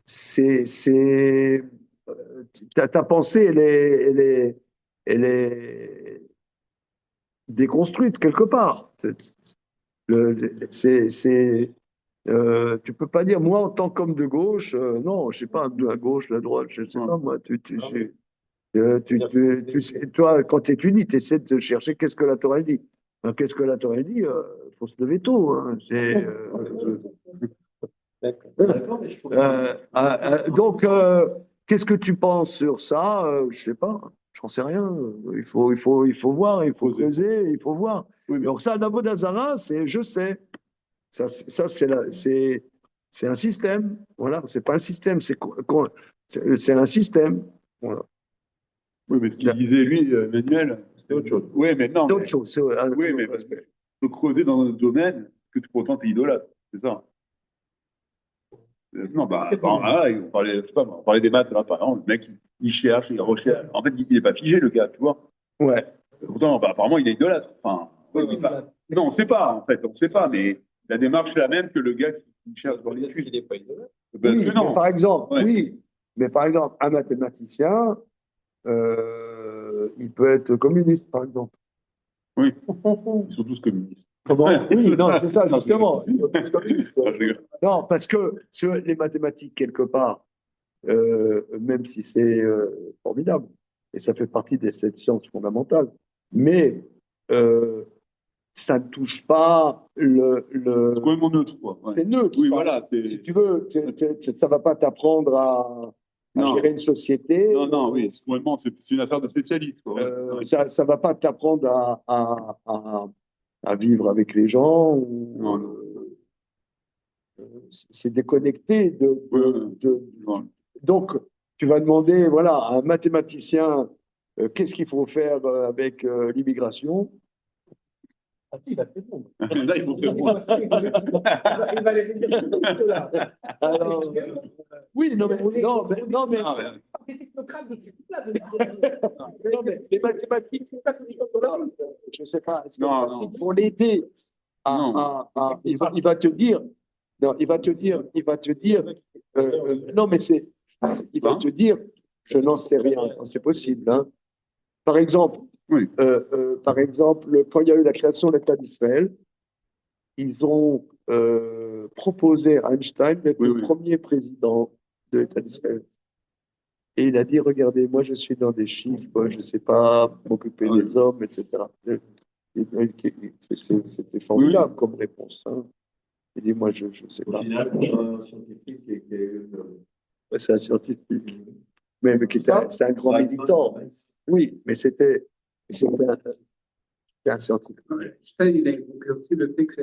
c'est ta pensée elle est déconstruite quelque part. Le- tu peux pas dire moi en tant qu'homme de gauche, non, je sais pas, la gauche, la droite, je sais pas moi. Toi, quand tu étudies, tu essaies de chercher qu'est-ce que la Torah dit. Alors, qu'est-ce que la Torah dit? Il faut se lever tôt. Hein. Donc, qu'est-ce que tu penses sur ça? Je sais pas. J'en sais rien. Il faut voir, il faut creuser, il faut voir. Oui, mais Donc ça, Navodazara, c'est je sais. Ça c'est un système. Voilà, c'est pas un système, c'est un système. Voilà. oui, mais ce qu'il disait, lui, Emmanuel, c'était autre chose. Oui, mais non. C'est autre chose. Oui, mais parce que tu peux creuser dans un domaine que pourtant tu es idolâtre. C'est ça. Non, bah, on parlait, je sais pas, on parlait des maths, là, par exemple, le mec, il cherche, il recherche. En fait, il n'est pas figé, le gars, tu vois. Ouais. Pourtant, bah, apparemment, il est idolâtre. Enfin, il est pas- Non, on ne sait pas, en fait, on ne sait pas, mais la démarche est la même que le gars qui cherche dans l'étude. Il n'est pas idolâtre. Ben, Oui, que non. mais par exemple, Ouais. oui, mais par exemple, un mathématicien, il peut être communiste, par exemple. Oui, ils sont tous communistes. Comment? Oui, non, c'est ça, Non, justement. Ils sont tous communistes. je rigole. Non, parce que sur les mathématiques, quelque part, même si c'est formidable, et ça fait partie des sept sciences fondamentales, mais ça ne touche pas C'est complètement neutre, quoi. Ouais. c'est neutre. Oui, Enfin, voilà. si tu veux, ça ne va pas t'apprendre à Non. gérer une société. Non, oui, c'est une affaire de spécialiste, quoi. Ouais. Ça ne va pas t'apprendre à vivre avec les gens. Non. C'est déconnecté Non. Donc, tu vas demander, voilà, à un mathématicien, qu'est-ce qu'il faut faire avec l'immigration? Ah si, il va te répondre. Là, il faut Il répondre. va les dire là. Alors, oui, non, mais Des technocrates, je suis là. non, mais les mathématiques, je ne sais pas, est-ce que les Non, mathématiques vont l'aider il va te dire, non, il va te dire, non, mais il va te dire, je n'en sais rien, c'est possible. Hein. Par exemple, Oui. par exemple, quand il y a eu la création de l'État d'Israël, ils ont proposé à Einstein d'être le premier président de l'État d'Israël. Et il a dit, regardez, moi je suis dans des chiffres, je ne sais pas m'occuper des hommes, etc. C'était formidable comme réponse. Hein. Il dit, moi je ne sais pas. Au final, c'est un scientifique qui est Ouais, c'est un scientifique. Mais c'était un grand militant. Oui, mais c'était un scientifique. Einstein, il a évoqué aussi le fait que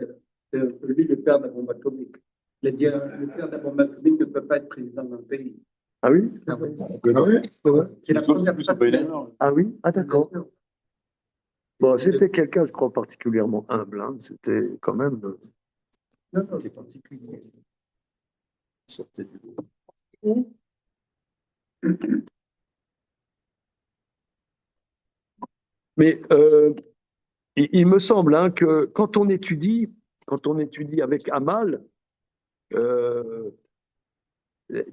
c'est lui le père de la bombe atomique. Il a dit le père de la bombe atomique ne peut pas être président d'un pays. Ah oui? C'est la première fois. Ah oui? Ah d'accord. Bon, c'était quelqu'un, je crois, particulièrement humble. Hein. C'était quand même. Non, non, c'est particulier. Sortez du lot. Mais il me semble hein, que quand on étudie avec Amal, euh,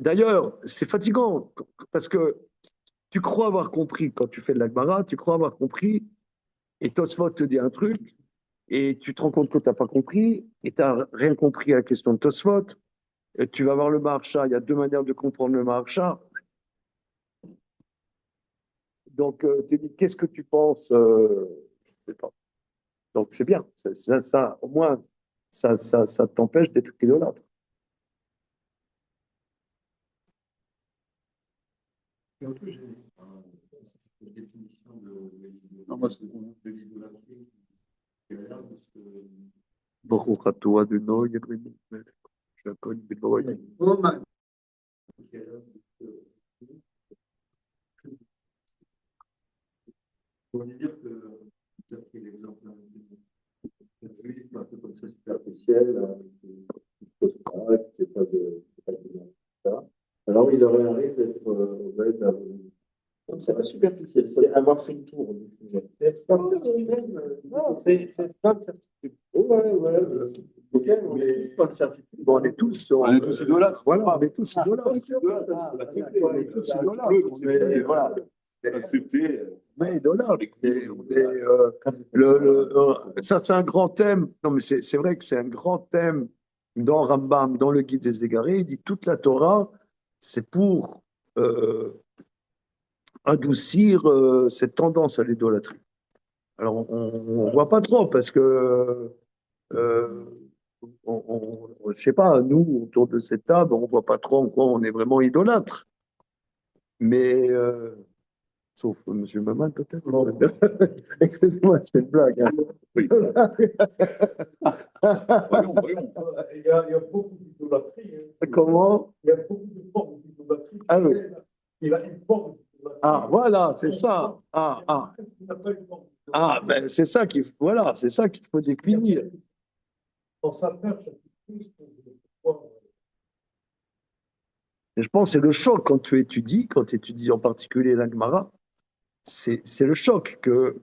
d'ailleurs, c'est fatigant parce que tu crois avoir compris quand tu fais de l'Agmara, tu crois avoir compris, et Tosfot te dit un truc, et tu te rends compte que tu n'as pas compris, et tu n'as rien compris à la question de Tosfot. Et tu vas voir le Maharsha, il y a deux manières de comprendre le Maharsha. Donc, tu dis, qu'est-ce que tu penses je ne sais pas. Donc, c'est bien. Au moins, ça t'empêche d'être idolâtre. Et en plus, j'ai une définition Non, moi, c'est bon. de l'idolâtrie qui est là, parce que Baruch atah Adonai Eloheinu melech hakohen b'dvaro. Oh, ma- qui est là, on va dire que, tu as pris l'exemple d'un juif un peu comme ça superficiel, qui ne pose pas, qui n'est pas etc. Alors, il aurait un risque d'être ouais, Donc, c'est pas superficiel, c'est avoir fait le tour du sujet. c'est pas de certitude. Non, c'est pas de certitude. ouais, mais on est tous pas de certitude. Bon, on est tous idolâtres. Voilà, on est tous idolâtres. On est tous idolâtres. Mais voilà. Accepter. Mais idolâtres. Ça, c'est un grand thème. Non, mais c'est vrai que c'est un grand thème dans Rambam, dans le Guide des Égarés. Il dit toute la Torah, c'est pour adoucir cette tendance à l'idolâtrie. Alors, on ne voit pas trop parce que, je ne sais pas, nous, autour de cette table, on ne voit pas trop en quoi on est vraiment idolâtre. Mais, sauf M. Maman, peut-être. Excusez-moi, c'est une blague. Hein. Oui. Voyons. Il y a beaucoup d'idolâtrie. Comment? Il y a beaucoup de formes d'idolâtrie. Ah oui. Il a une forme d'idolâtrie. Ah, voilà, c'est ça. Ben, c'est ça qu'il faut, voilà, c'est ça qu'il faut définir. On s'attache plus pour Et je pense que c'est le choc quand tu étudies en particulier l'Agmara, c'est le choc que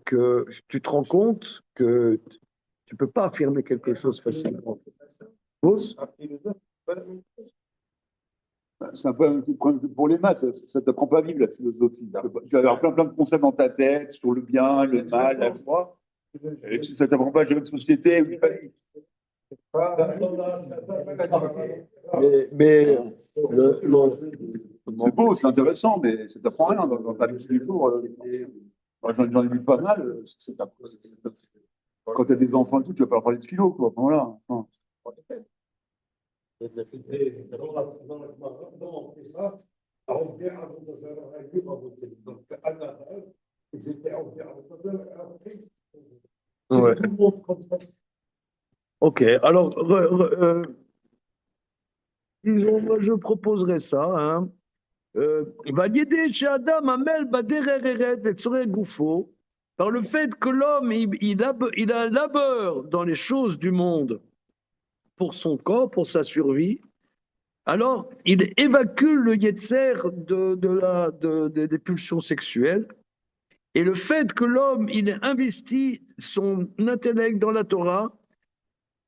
tu te rends compte que tu ne peux pas affirmer quelque chose facilement. Pause. C'est un peu pour les maths, ça ne t'apprend pas à vivre la philosophie. Tu vas avoir plein de concepts dans ta tête sur le bien, le mal, la joie. Et ça ne t'apprend pas à gérer une société ou une famille. Mais C'est beau, c'est intéressant, mais ça ne t'apprend rien dans ta vie de tous les jours. J'en ai vu pas mal. Quand tu as des enfants et tout, tu vas pas leur parler de philo, quoi. Voilà. Enfin, C'était dans ça, on vient à donc ils étaient après. ouais. Tout le monde comme ça. Ok, alors disons, moi je proposerais ça. Hein. Valider chez Adam Amel Badereret et Tzoreh Goufo, par le fait que l'homme il a labeur dans les choses du monde pour son corps, pour sa survie, alors il évacue le yetzer des pulsions sexuelles. Et le fait que l'homme il investit son intellect dans la Torah,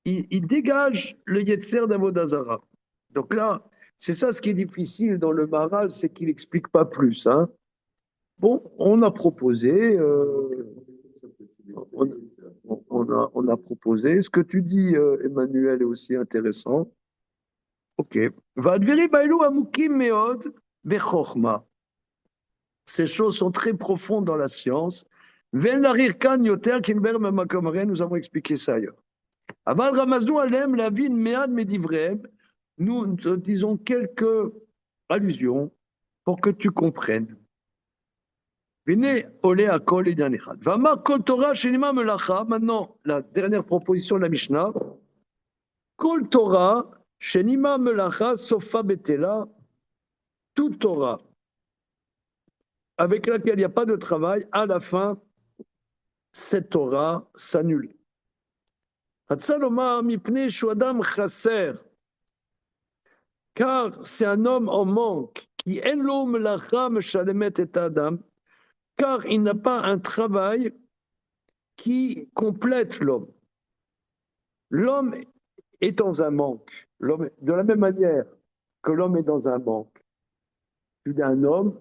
il dégage le yetzer d'Avodazara. Donc là, c'est ça ce qui est difficile dans le Maharal, c'est qu'il n'explique pas plus. Hein. Bon, on a proposé, on a proposé. Ce que tu dis, Emmanuel, est aussi intéressant. Ok. Vadveri bailou amukim meod bechorma. Ces choses sont très profondes dans la science. Ven larir kan yoter kinber mamakomare, nous avons expliqué ça ailleurs. Aval ramaznou alem la vin mead medivrem. Nous disons quelques allusions pour que tu comprennes. Venez, olé à kol et danechad. Vamar kol Torah shenima melacha. Maintenant, la dernière proposition de la Mishnah. Kol Torah shenima melacha sofa betela. Toute Torah avec laquelle il n'y a pas de travail, à la fin, cette Torah s'annule. רצה לומר מפני שהוא אדם חסר, car c'est un homme en manque, qui אין לו מלאכה משלמת את האדם, car il n'a pas un travail qui complète l'homme. L'homme est dans un manque. L'homme, de la même manière que l'homme est dans un manque, d'un homme,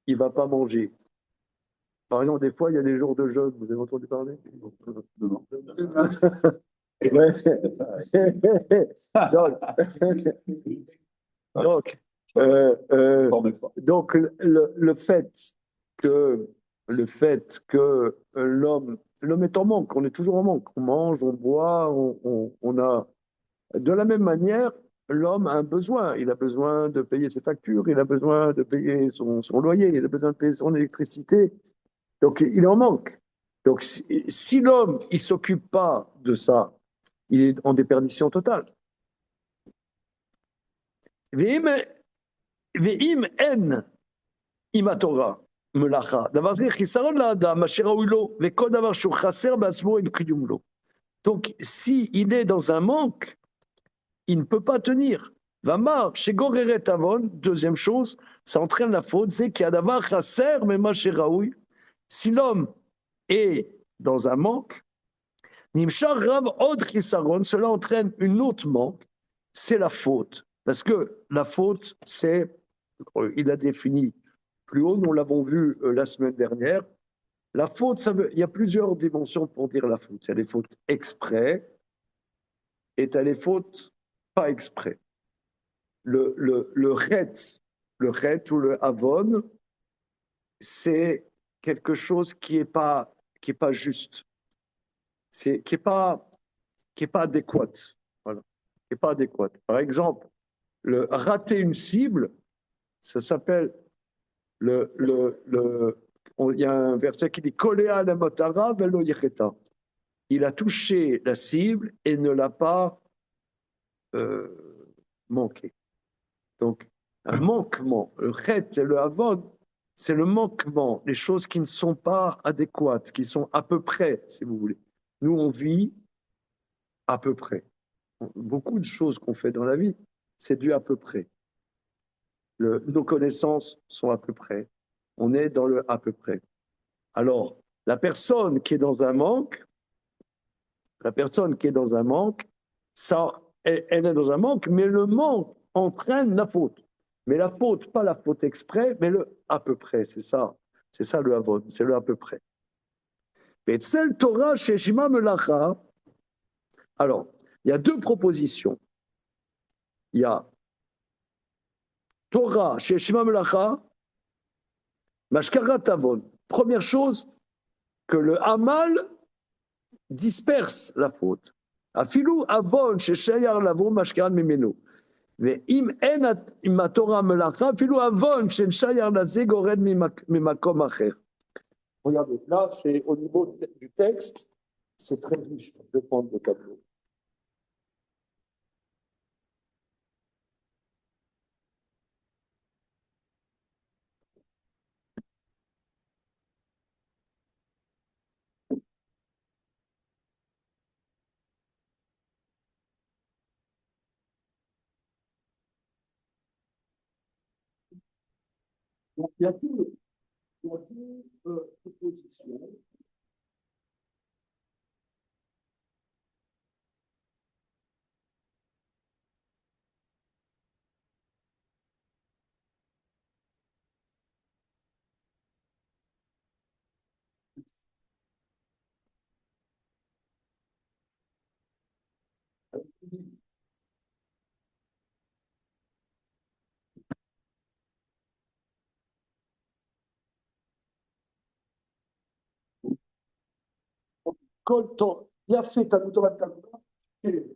il ne va pas manger. Par exemple, des fois, il y a des jours de jeûne. Vous avez entendu parler? Non. Ouais. Donc, le fait que l'homme est en manque, on est toujours en manque. On mange, on boit, on a. De la même manière, l'homme a un besoin. Il a besoin de payer ses factures, il a besoin de payer son loyer, il a besoin de payer son électricité. Donc, il en manque. Donc, si l'homme, il ne s'occupe pas de ça, il est en déperdition totale. Ve'im en im Torah melacha. Davar ze chisaron la'adam asher raoui lo ve'kol davar shu chaser ba'atzmo en kiyum lo. Donc, s'il est dans un manque, il ne peut pas tenir. Vamar, chez Goreret Avon, deuxième chose, ça entraîne la faute, c'est qu'il y a d'avoir chaser, mais chez Raoui. Si l'homme est dans un manque, Nimshar Rav Od Chisaron, cela entraîne une autre manque, c'est la faute. Parce que la faute, c'est, il a défini plus haut, nous l'avons vu la semaine dernière, la faute, il y a plusieurs dimensions pour dire la faute. Il y a les fautes exprès et il y a les fautes pas exprès. Le chet ou le avon, c'est quelque chose qui est pas juste, qui est pas adéquat, voilà, qui est pas adéquat. Par exemple, le rater une cible, ça s'appelle il y a un verset qui dit Kolea la motara velo yecheta. Il a touché la cible et ne l'a pas manqué. Donc, un manquement, le chet et le avon, c'est le manquement, les choses qui ne sont pas adéquates, qui sont à peu près, si vous voulez. Nous, on vit à peu près. Beaucoup de choses qu'on fait dans la vie, c'est dû à peu près. Nos connaissances sont à peu près. On est dans le à peu près. Alors, la personne qui est dans un manque, ça, elle est dans un manque, mais le manque entraîne la faute. Mais la faute, pas la faute exprès, mais le à peu près, c'est ça le avon, c'est le à peu près. Betzel Torah Sheshima Melacha. Alors, il y a deux propositions. Il y a Torah Sheshima Melacha, Mashkarat Avon. Première chose, que le Hamal disperse la faute. Afilou Avon Sheshayar Lavo Mashkarat Mimeno. ואם אין עם התורה מלאכה, אפילו עוון שנשייר לזה גורד ממקום אחר. Regardez, là, c'est au niveau du texte, c'est très riche. Je vais prendre le tableau. Donc, il y a deux propositions. Quand il y a fait Talmud Torah, il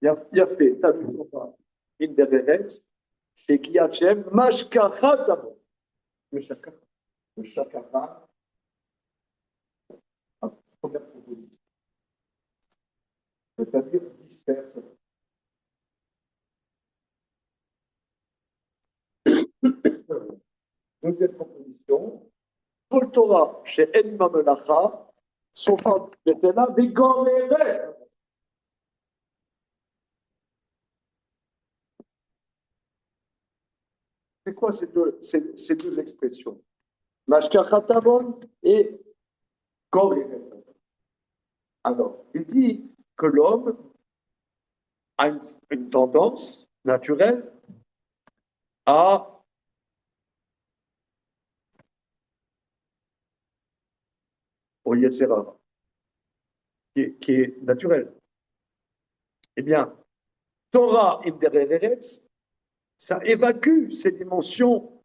y a fait Talmud Torah, in der Eretz, chez qui Hachem, Mashkachat Avon. Le Shakara, première proposition. C'est-à-dire disperse. Deuxième proposition, Kol Torah chez Enima Melacha, Sofa Betela Vigoreret. C'est quoi ces deux expressions? Mashkachatavon et Goreret. Alors, il dit que l'homme a une tendance naturelle à au Yetzirah, qui est naturel. Eh bien, Torah Imdereretz, ça évacue ces dimensions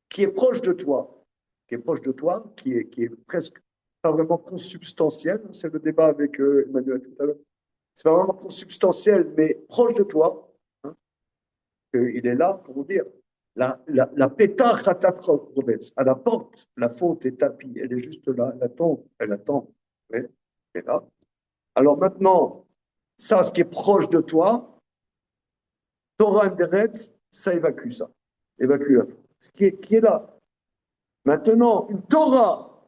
qui est proche de toi, qui est presque pas vraiment consubstantielle. C'est le débat avec Emmanuel tout à l'heure. C'est pas vraiment consubstantiel, mais proche de toi. Hein, il est là, comment dire, la péta chatat rovetz, à la porte, la faute est tapie, elle est juste là, elle attend, elle est là. Alors maintenant, ça, ce qui est proche de toi, Torah Mderetz, ça évacue ça, évacue la faute. Ce qui est là. Maintenant, une Torah,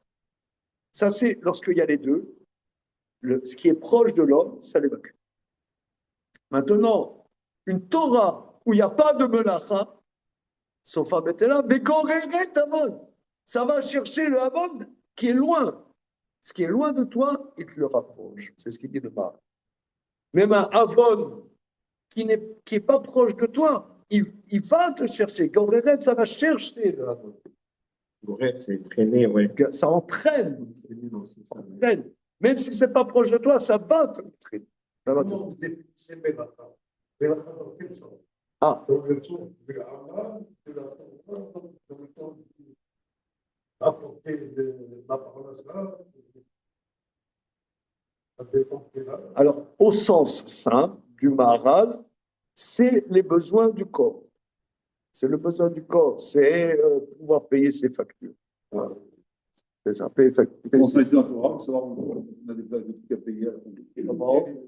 ça c'est lorsqu'il y a les deux, ce qui est proche de l'homme, ça l'évacue. Maintenant, une Torah où il n'y a pas de melacha, sauf à Betela, Begoreret Amon. Ça va chercher le Amon qui est loin. Ce qui est loin de toi, il te le rapproche. C'est ce qu'il dit le Mar. Même un Avon qui n'est pas proche de toi, il va te chercher. Goreret, ça va chercher le Amon. Ouais, c'est traîné, ouais. Ça entraîne. Ça entraîne. Même si ce n'est pas proche de toi, ça va te traîner. Ça va te Ah. Dans le sens de l'Aman, de la Torah, dans le sens de apporter de la parnassa, ça dépend de là. Alors, au sens simple du Maharal, c'est les besoins du corps. C'est le besoin du corps, c'est pouvoir payer ses factures. Voilà. C'est ça, payer ses factures. On s'investit dans la Torah pour savoir qu'on a des trucs à payer à la fin.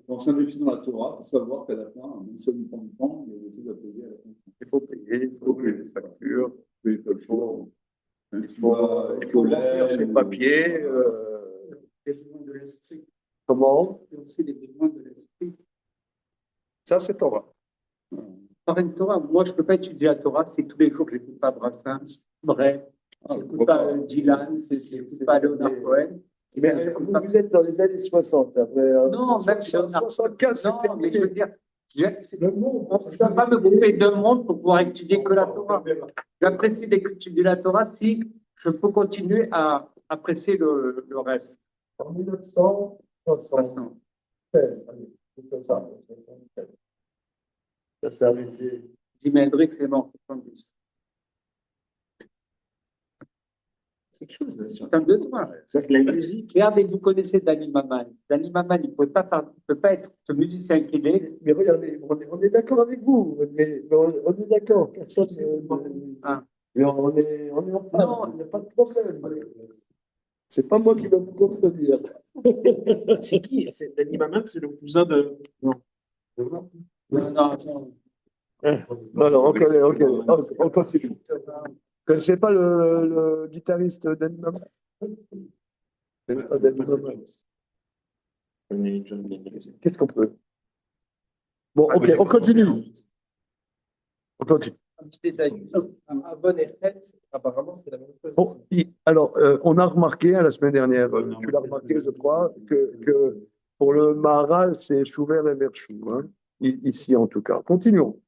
On s'investit dans la Torah pour savoir qu'à la fin, même si ça nous prend du temps, il y a des choses à payer à la fin. Il faut payer, il faut payer les factures, il faut remplir ses papiers. Les besoins de l'esprit. Comment? Et aussi les besoins de l'esprit. Ça, c'est Torah. Par une Torah, moi, je ne peux pas étudier la Torah si tous les jours je n'écoute pas Brassens, vrai, je n'écoute pas Dylan, je n'écoute pas Leonard Cohen. Mais vous êtes dans les années 60, après. Non, même 75, c'est non, mais je veux terminé. dire, on ne peut pas me couper deux mondes pour pouvoir étudier que la Torah. J'apprécie d'étudier la Torah si je peux continuer à apprécier le reste. En 1960. Allez, comme ça. Ça s'est arrêté. Jimi Hendrix est mort en 70. C'est quelque chose, c'est un devoir. C'est que la musique. Regardez, vous connaissez Danny Maman. Danny Maman, il ne peut pas être ce musicien qu'il est. Mais regardez, on est d'accord avec vous, mais on est d'accord. Personne. Mais on est en phase, il n'y a pas de problème. C'est pas moi qui vais vous contredire. C'est qui? C'est Danny Maman, c'est le cousin de. Non. Non. Non, on continue. Vous ne connaissez pas le guitariste Danny Maman? C'est pas Danny Maman. Qu'est-ce qu'on peut? Bon, ok, on continue. On continue. Un petit détail. Avon et Chet, apparemment, c'est la même chose. Bon, alors, on a remarqué la semaine dernière, tu l'as remarqué, je crois, que pour le Maharal, c'est Chouver et Verchou, hein, ici en tout cas. Continuons.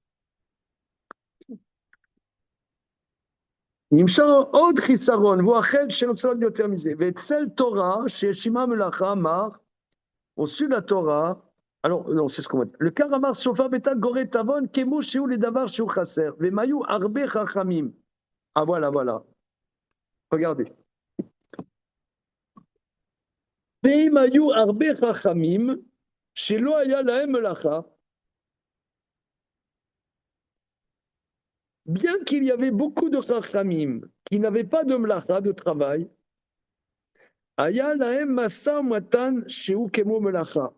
נמשל עוד חיסרון, והוא החל שרוצה עוד יותר מזה. ואצל תורה, שהאשימה מלאכה, אמר, au-dessus de la Torah, alors, non, c'est ce qu'on va dire. Le car amar sofa beta gore tavon, kemu shiu le davar shiu chaser. Vemayu arbe chachamim. Ah, voilà. Regardez. Vemayu arbe chachamim, shelo haya lahem melacha. Bien qu'il y avait beaucoup de chachamim qui n'avaient pas de melacha, de travail, haya lahem masa matan shiu kemu melacha.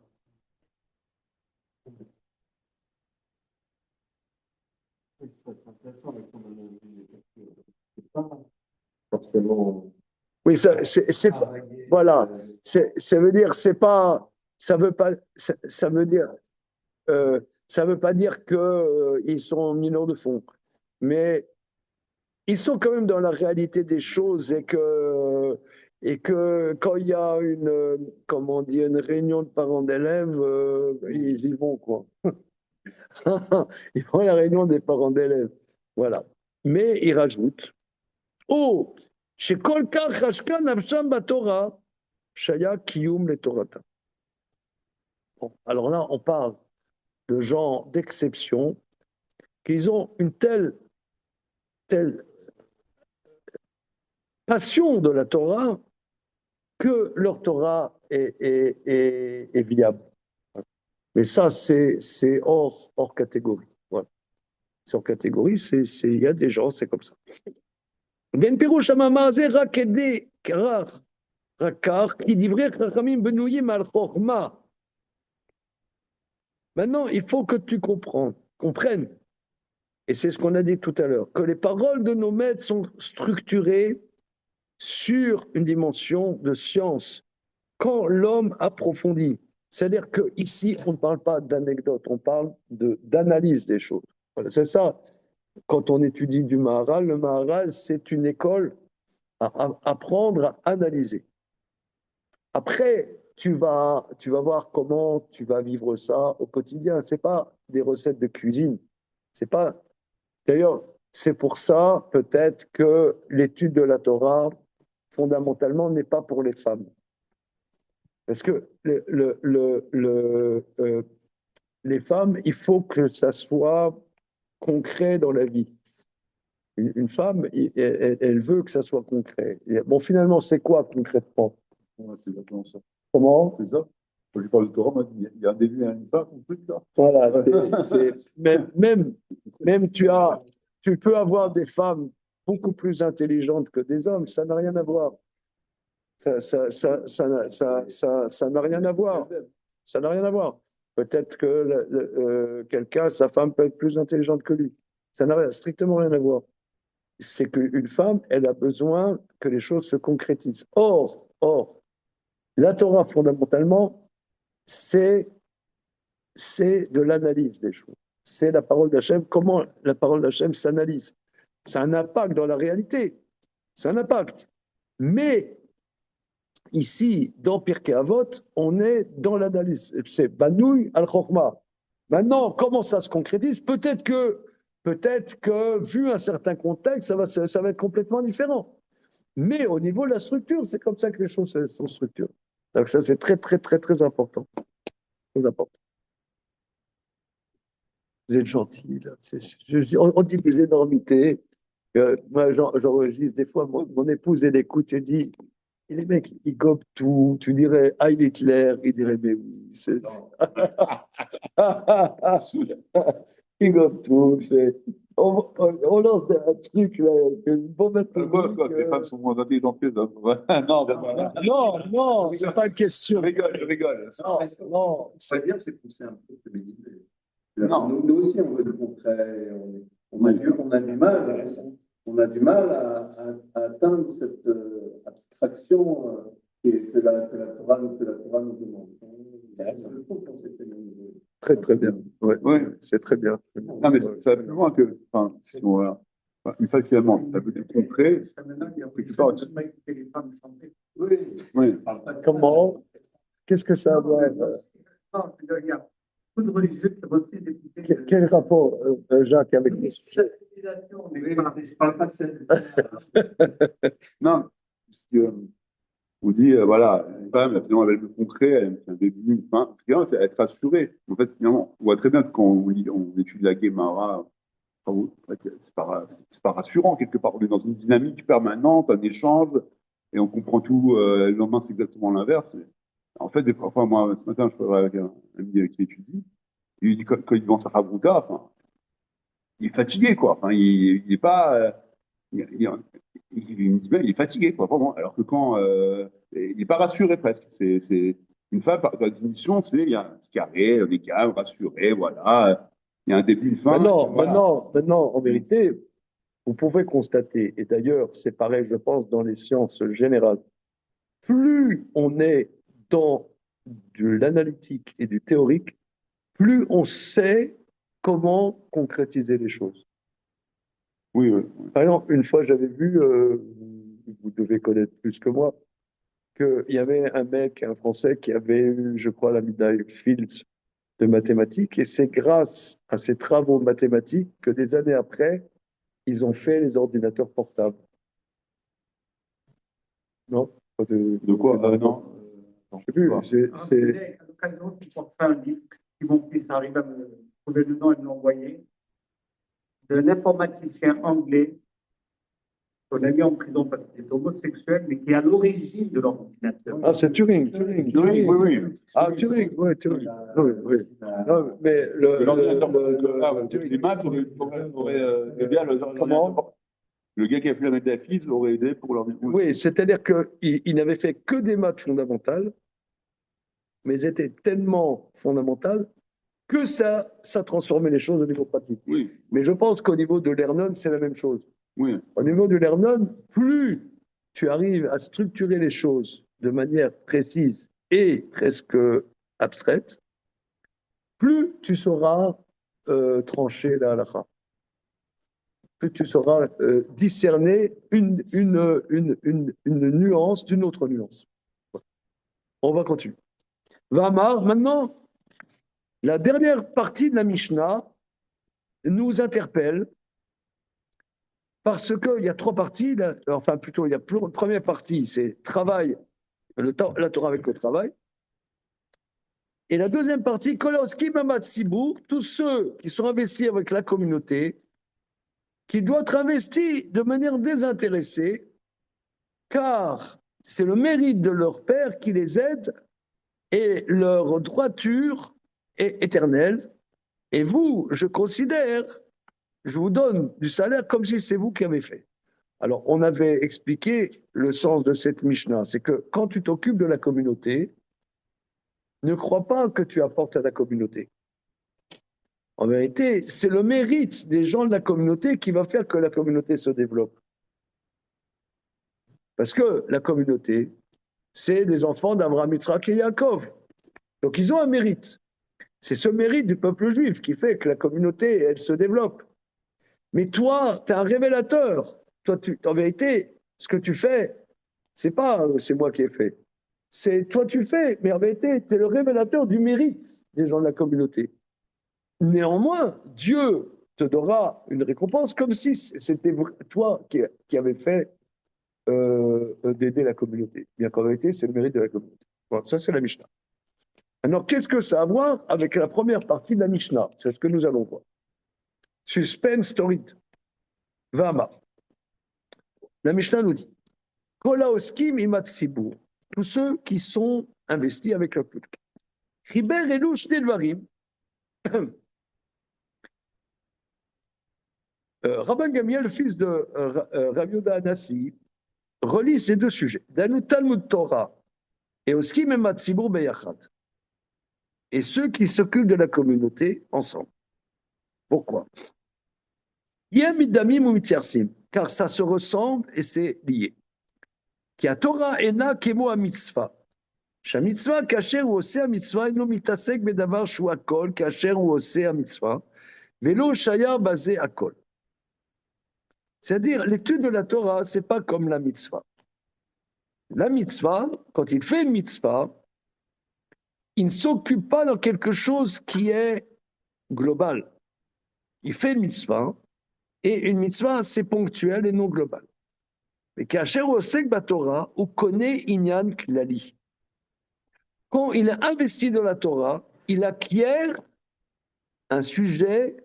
C'est intéressant, mais comme on a dit, c'est pas forcément Oui, voilà. Ça veut dire, c'est pas, ça veut pas, ça veut dire, ça veut pas dire que ils sont mineurs de fond, mais ils sont quand même dans la réalité des choses et que quand il y a une, comment dire, une réunion de parents d'élèves, ils y vont, quoi. Ils vont à la réunion des parents d'élèves. Voilà. Mais il rajoute, oh, chez Kolka Chashka Nafsham Batora, Shaya Kiyum le Torata. Bon, alors là, on parle de gens d'exception, qu'ils ont une telle passion de la Torah que leur Torah est viable. Mais ça, c'est hors catégorie. Voilà. C'est hors catégorie, il y a des gens, c'est comme ça. Ben Pirouche Amamazé Rakede Karar Rakar qui divrait Chachamim Benouyim al Chorma. Maintenant, il faut que tu comprennes, et c'est ce qu'on a dit tout à l'heure, que les paroles de nos maîtres sont structurées sur une dimension de science. Quand l'homme approfondit, c'est-à-dire qu'ici, on ne parle pas d'anecdotes, on parle d'analyse des choses. Voilà, c'est ça. Quand on étudie du Maharal, le Maharal, c'est une école à apprendre à analyser. Après, tu vas voir comment tu vas vivre ça au quotidien. Ce n'est pas des recettes de cuisine. C'est pas. D'ailleurs, c'est pour ça peut-être que l'étude de la Torah, fondamentalement, n'est pas pour les femmes. Parce que les femmes, il faut que ça soit concret dans la vie. Une femme, elle veut que ça soit concret. Bon, finalement, c'est quoi concrètement? Ouais, c'est exactement ça. Comment? C'est ça. Quand je parle de Torah, moi, il y a un début et une fin, ton truc, là. Voilà, même tu peux avoir des femmes beaucoup plus intelligentes que des hommes, ça n'a rien à voir. Ça n'a rien à voir. Ça n'a rien à voir. Peut-être que quelqu'un, sa femme peut être plus intelligente que lui. Ça n'a strictement rien à voir. C'est qu'une femme, elle a besoin que les choses se concrétisent. Or, la Torah, fondamentalement, c'est de l'analyse des choses. C'est la parole d'Hachem. Comment la parole d'Hachem s'analyse? C'est un impact dans la réalité. C'est un impact. Mais ici, dans Pirkei Avot, on est dans l'analyse. C'est Banouy al-Chokhma. Maintenant, comment ça se concrétise? Peut-être que, vu un certain contexte, ça va être complètement différent. Mais au niveau de la structure, c'est comme ça que les choses sont structurées. Donc ça, c'est très, très, très, très important. Très important. Vous êtes gentil, là. On dit des énormités. Moi, j'enregistre des fois, mon épouse, elle écoute et dit, et les mecs, ils gobent tout. Tu dirais Heil Hitler, il dirait, mais oui. Ils gobent tout. On lance un truc, là, une bombe atomique. Quand les femmes sont moins intelligentes que les hommes. Non, c'est pas une question. Je rigole. Non. Ça veut dire que c'est poussé un peu, comme il disait. Non. Nous aussi, on veut le concret. On a du mal à atteindre cette abstraction que la Torah nous demande. Je trouve qu'on s'est fait le niveau. Très, très bien. Ouais. C'est très bien. Non, mais ça va plus loin que. Enfin, sinon, voilà. Une fois finalement, c'est un peu plus concret. Tu parles de les femmes chanter. Oui. Comment? Qu'est-ce que ça a à voir? Non, il y a beaucoup de religieux qui refusent d'écouter. Quel rapport, Jacques, avec les sujets? Je parle pas de cette. Non, parce que on dit, voilà, une femme, finalement, elle veut le concret, elle a un début, une fin. Finalement, c'est être rassurée. En fait, finalement, on voit très bien que quand on étudie la Guémara, c'est pas rassurant quelque part. On est dans une dynamique permanente, un échange, et on comprend tout. Le lendemain, c'est exactement l'inverse. En fait, des fois, moi, ce matin, je parlais avec un ami qui étudie, et il dit quand il vend sa Rabouta, enfin, il est fatigué, quoi. Enfin, il est pas. Il me dit, il est fatigué, quoi, vraiment. Alors que quand. Il n'est pas rassuré presque. C'est une femme, par définition, il y a un carré, on est calme, rassuré, voilà. Il y a un début, une fin. Maintenant, en vérité, vous pouvez constater, et d'ailleurs c'est pareil, je pense, dans les sciences générales, plus on est dans de l'analytique et du théorique, plus on sait comment concrétiser les choses. Oui, oui. Par exemple, une fois j'avais vu, vous devez connaître plus que moi, qu'il y avait un mec, un Français, qui avait eu, je crois, la médaille Fields de mathématiques, et c'est grâce à ses travaux mathématiques que des années après, ils ont fait les ordinateurs portables. Non? Pas De quoi? Non. Je sais plus, À l'occasion, je porte un livre, si mon fils arrive à me trouver le nom et me l'envoyer, d'un informaticien anglais qu'on a mis en prison parce qu'il est homosexuel, mais qui est à l'origine de l'ordinateur. Ah, c'est Turing. Turing, oui, oui. Ah, Turing, oui, Turing. Oui, oui. Non, mais Les maths auraient aidé à Comment? le gars qui a fait la médaille Fields aurait aidé pour leur. Oui, c'est-à-dire qu'il n'avait fait que des maths fondamentales, mais elles étaient tellement fondamentales que ça transformait les choses au niveau pratique. Oui, Mais je pense qu'au niveau de Lernon, c'est la même chose. oui. Au niveau de Lernon, plus tu arrives à structurer les choses de manière précise et presque abstraite, plus tu sauras trancher la halakha. Plus tu sauras discerner une nuance d'une autre nuance. On va continuer. Vamar, maintenant, la dernière partie de la Mishnah nous interpelle parce qu'il y a trois parties, enfin plutôt, il y a la première partie, c'est travail, la Torah avec le travail. Et la deuxième partie, Koloski Mamatsibour, tous ceux qui sont investis avec la communauté, qui doivent être investis de manière désintéressée, car c'est le mérite de leur père qui les aide et leur droiture est éternelle. Et vous, je considère, je vous donne du salaire comme si c'est vous qui avez fait. Alors, on avait expliqué le sens de cette Mishnah, c'est que quand tu t'occupes de la communauté, ne crois pas que tu apportes à la communauté. En vérité, c'est le mérite des gens de la communauté qui va faire que la communauté se développe. Parce que la communauté, c'est des enfants d'Abraham, Yitzhak et Yaakov. Donc, ils ont un mérite. C'est ce mérite du peuple juif qui fait que la communauté, elle se développe. Mais toi, tu es un révélateur. Toi, en vérité, ce que tu fais, c'est pas c'est moi qui ai fait. C'est toi, tu fais. Mais en vérité, tu es le révélateur du mérite des gens de la communauté. Néanmoins, Dieu te donnera une récompense comme si c'était toi qui avais fait d'aider la communauté. Bien qu'en vérité, c'est le mérite de la communauté. Bon, ça, c'est la Mishnah. Alors, qu'est-ce que ça a à voir avec la première partie de la Mishnah? C'est ce que nous allons voir. Suspense story. Vama. La Mishnah nous dit Kolaoskim imatsibur. Tous ceux qui sont investis avec le public. Riber elouch delvarim. Rabban Gamiel, le fils de Rav Yehuda Anassi, relie ces deux sujets. Danu Talmud Torah et Oskim et Matzibur Beyachad. Et ceux qui s'occupent de la communauté ensemble. Pourquoi? Yemidamim ou Mitzersim, car ça se ressemble et c'est lié. Qui a Torah ena kemo a mitzvah. שהמצווה כאשר הוא עושה המצווה אינו מתעסק בדבר שהוא הכל, כאשר הוא עושה המצווה, ולא שייך בזה הכל. C'est-à-dire, l'étude de la Torah, c'est pas comme la mitzvah. La mitzvah, quand il fait une mitzvah, il ne s'occupe pas dans quelque chose qui est global. Il fait une mitzvah, et une mitzvah, c'est ponctuel et non global. Mais כאשר הוא עוסק בתורה, הוא קונה עניין כללי. Quand il est investi dans la Torah, il acquiert un sujet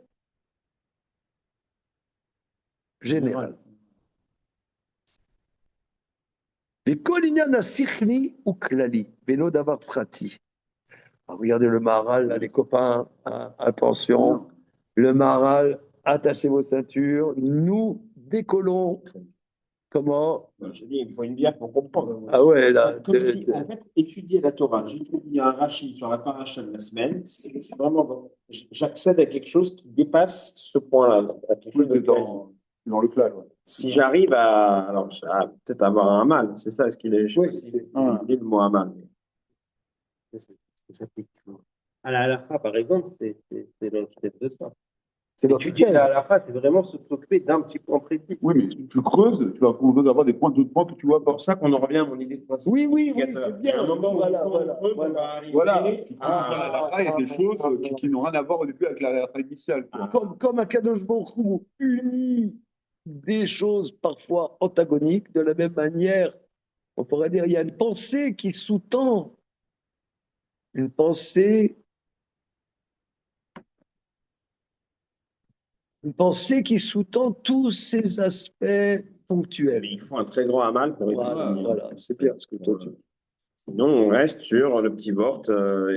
général. Regardez le Maharal, là, les copains, hein, attention. Le Maharal, attachez vos ceintures. Nous décollons. Comment? Je dis, il faut une bière pour comprendre. Ah ouais, là. Comme si, en fait, étudier la Torah, j'étudie un Rashi sur la paracha de la semaine, c'est vraiment, j'accède à quelque chose qui dépasse ce point-là. À quelque chose de dans le clal, ouais. Si j'arrive à peut-être avoir un mal, c'est ça, est-ce qu'il est, je sais Oui, pas s'il dit le mot amal. ça s'applique. À la halakha, par exemple, c'est l'antithèse de ça. C'est Étudier la l'antithèse. halakha, c'est vraiment se préoccuper d'un petit point précis. Oui, mais tu creuses, tu vas avoir des points, d'autres points que tu vois C'est pas. pour ça qu'on en revient à mon idée de principe. Oui, oui, oui, indicateur. c'est Il y a bien. un moment où Voilà, on voilà, creuse, on voilà. va arriver Voilà. à... Là, il y a des choses qui n'ont rien à voir au début avec la initiale, quoi. Comme Akadosh Baruch Hu unit des choses parfois antagoniques, de la même manière, on pourrait dire, il y a une pensée qui sous-tend, une pensée qui sous-tend tous ces aspects ponctuels. Mais il faut un très grand amal pour Voilà, étudier. voilà, c'est bien ce que toi tu dis. Sinon, on reste sur le petit vort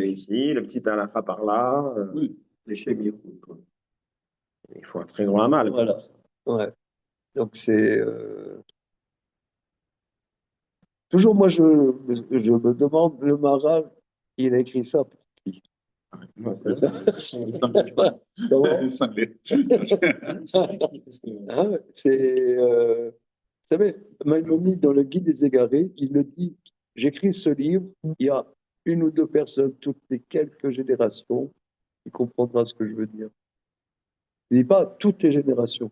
ici, le petit halakha par là. Oui. Les chemiroutes, quoi. Il faut un très grand amal. Voilà. Ouais. Donc c'est toujours moi je me demande le Maharal, il a écrit ça pour qui? Ouais, c'est ça. Comment? Cinglé. Hein, vous savez, Maïmonide, dans le Guide des égarés, il le dit, j'écris ce livre, il y a une ou deux personnes toutes les quelques générations qui comprendra ce que je veux dire. Il ne dit pas toutes les générations,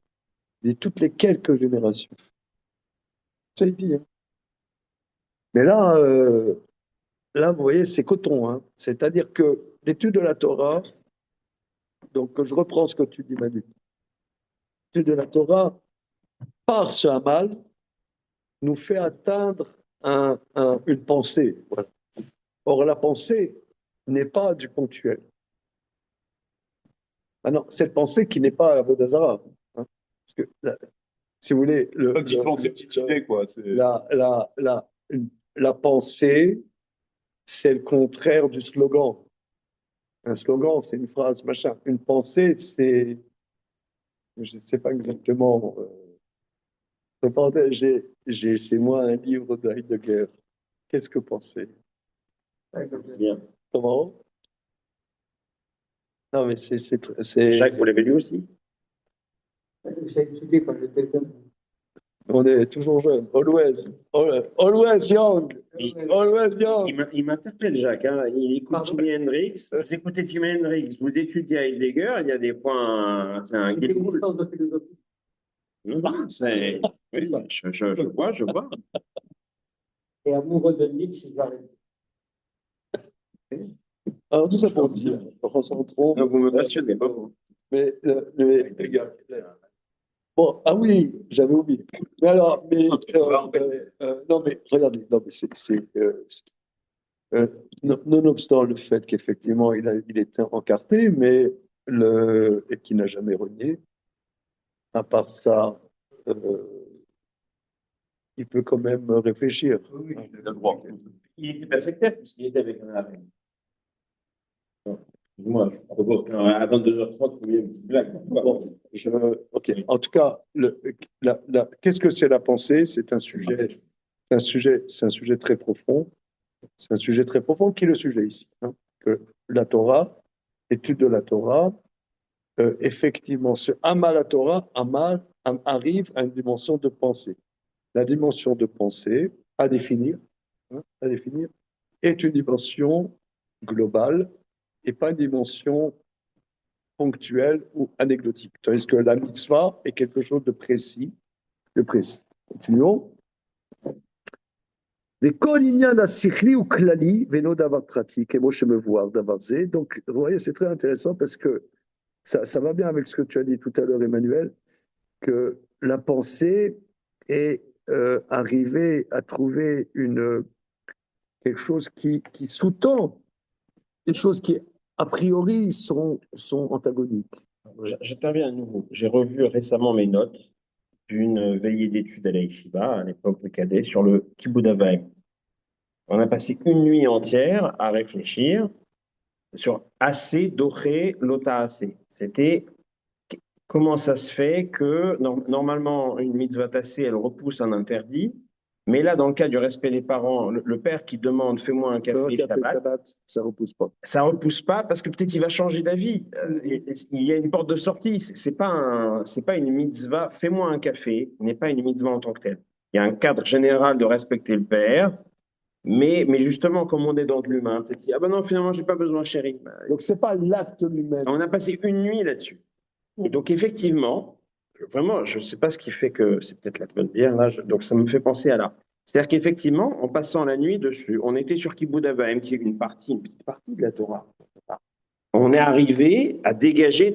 il dit toutes les quelques générations. Ça il dit. Hein. Mais là, vous voyez, c'est coton. Hein. C'est-à-dire que l'étude de la Torah, donc je reprends ce que tu dis, Manu, l'étude de la Torah, par ce Hamal, nous fait atteindre une pensée. Voilà. Or, la pensée n'est pas du ponctuel. Ah non, cette pensée qui n'est pas Avodazara. Hein, parce que, si vous voulez, Pas petit plan, c'est petite idée, quoi. la pensée, c'est le contraire du slogan. Un slogan, c'est une phrase, machin. Une pensée, c'est. Je ne sais pas exactement. J'ai chez moi un livre de Heidegger. Qu'est-ce que penser? C'est bien. Comment? Non, mais c'est. Jacques, vous l'avez lu aussi? J'ai étudié quand j'étais jeune. On est toujours jeune. Always young. Always young. Il m'interpelle, Jacques. Hein. Il écoute Pardon? Jimi Hendrix. Vous écoutez Jimi Hendrix, vous étudiez Heidegger, il y a des points. C'est un C'était guide. une licence de philosophie. Non, c'est. Oui, je vois. Et amoureux de Nietzsche, j'arrive. Alors, tout ça pour dire, recentrons. Donc, vous me passionnez pas, vous. Mais, bon, ah oui, j'avais oublié. Mais alors, non, mais regardez, non, mais nonobstant le fait qu'effectivement il était encarté, mais et qui n'a jamais renié, à part ça, il peut quand même réfléchir. Oui, il a le droit. Il était pas sectaire, puisqu'il était avec un arène. Moi, je provoque. À 22h30, il faut bien une petite blague. Bon, ok. En tout cas, qu'est-ce que c'est la pensée? C'est un sujet très profond. C'est un sujet très profond qui est le sujet ici. Hein, que la Torah, étude de la Torah, effectivement, ce Amal la Torah, arrive à une dimension de pensée. La dimension de pensée, à définir, est une dimension globale et pas une dimension ponctuelle ou anecdotique. Tandis que la mitzvah est quelque chose de précis. Continuons. וכל עניין השכלי הוא כללי ואינו דבר פרטי, כמו שמבואר דבר זה. Donc, vous voyez, c'est très intéressant parce que ça va bien avec ce que tu as dit tout à l'heure, Emmanuel, que la pensée est arrivée à trouver quelque chose qui sous-tend des choses qui, a priori, sont antagoniques. J'interviens à nouveau. J'ai revu récemment mes notes d'une veillée d'études à la Yeshiva, à l'époque de cadet, sur le Kibbutz Avaim. On a passé une nuit entière à réfléchir sur assez, doché, lota assez. C'était comment ça se fait que normalement une mitzvah tassée, elle repousse un interdit, Mais là, dans le cas du respect des parents, le père qui demande fais-moi un Un café café Shabbat, Shabbat, ça repousse pas. ça repousse pas parce que peut-être il va changer d'avis. Il y a une porte de sortie. C'est pas une mitzvah. Fais-moi un café n'est pas une mitzvah en tant que telle. Il y a un cadre général de respecter le père, mais justement, comme on est dans de l'humain, peut-être qu'il dit, ah ben non, finalement, j'ai pas besoin, chérie. Donc, c'est pas l'acte lui-même. On a passé une nuit là-dessus. Et donc, effectivement, vraiment, je ne sais pas ce qui fait que c'est peut-être la bonne bière, là, donc ça me fait penser à là. C'est-à-dire qu'effectivement, en passant la nuit dessus, on était sur Kibbutz Avaim, qui est une petite partie de la Torah. On est arrivé à dégager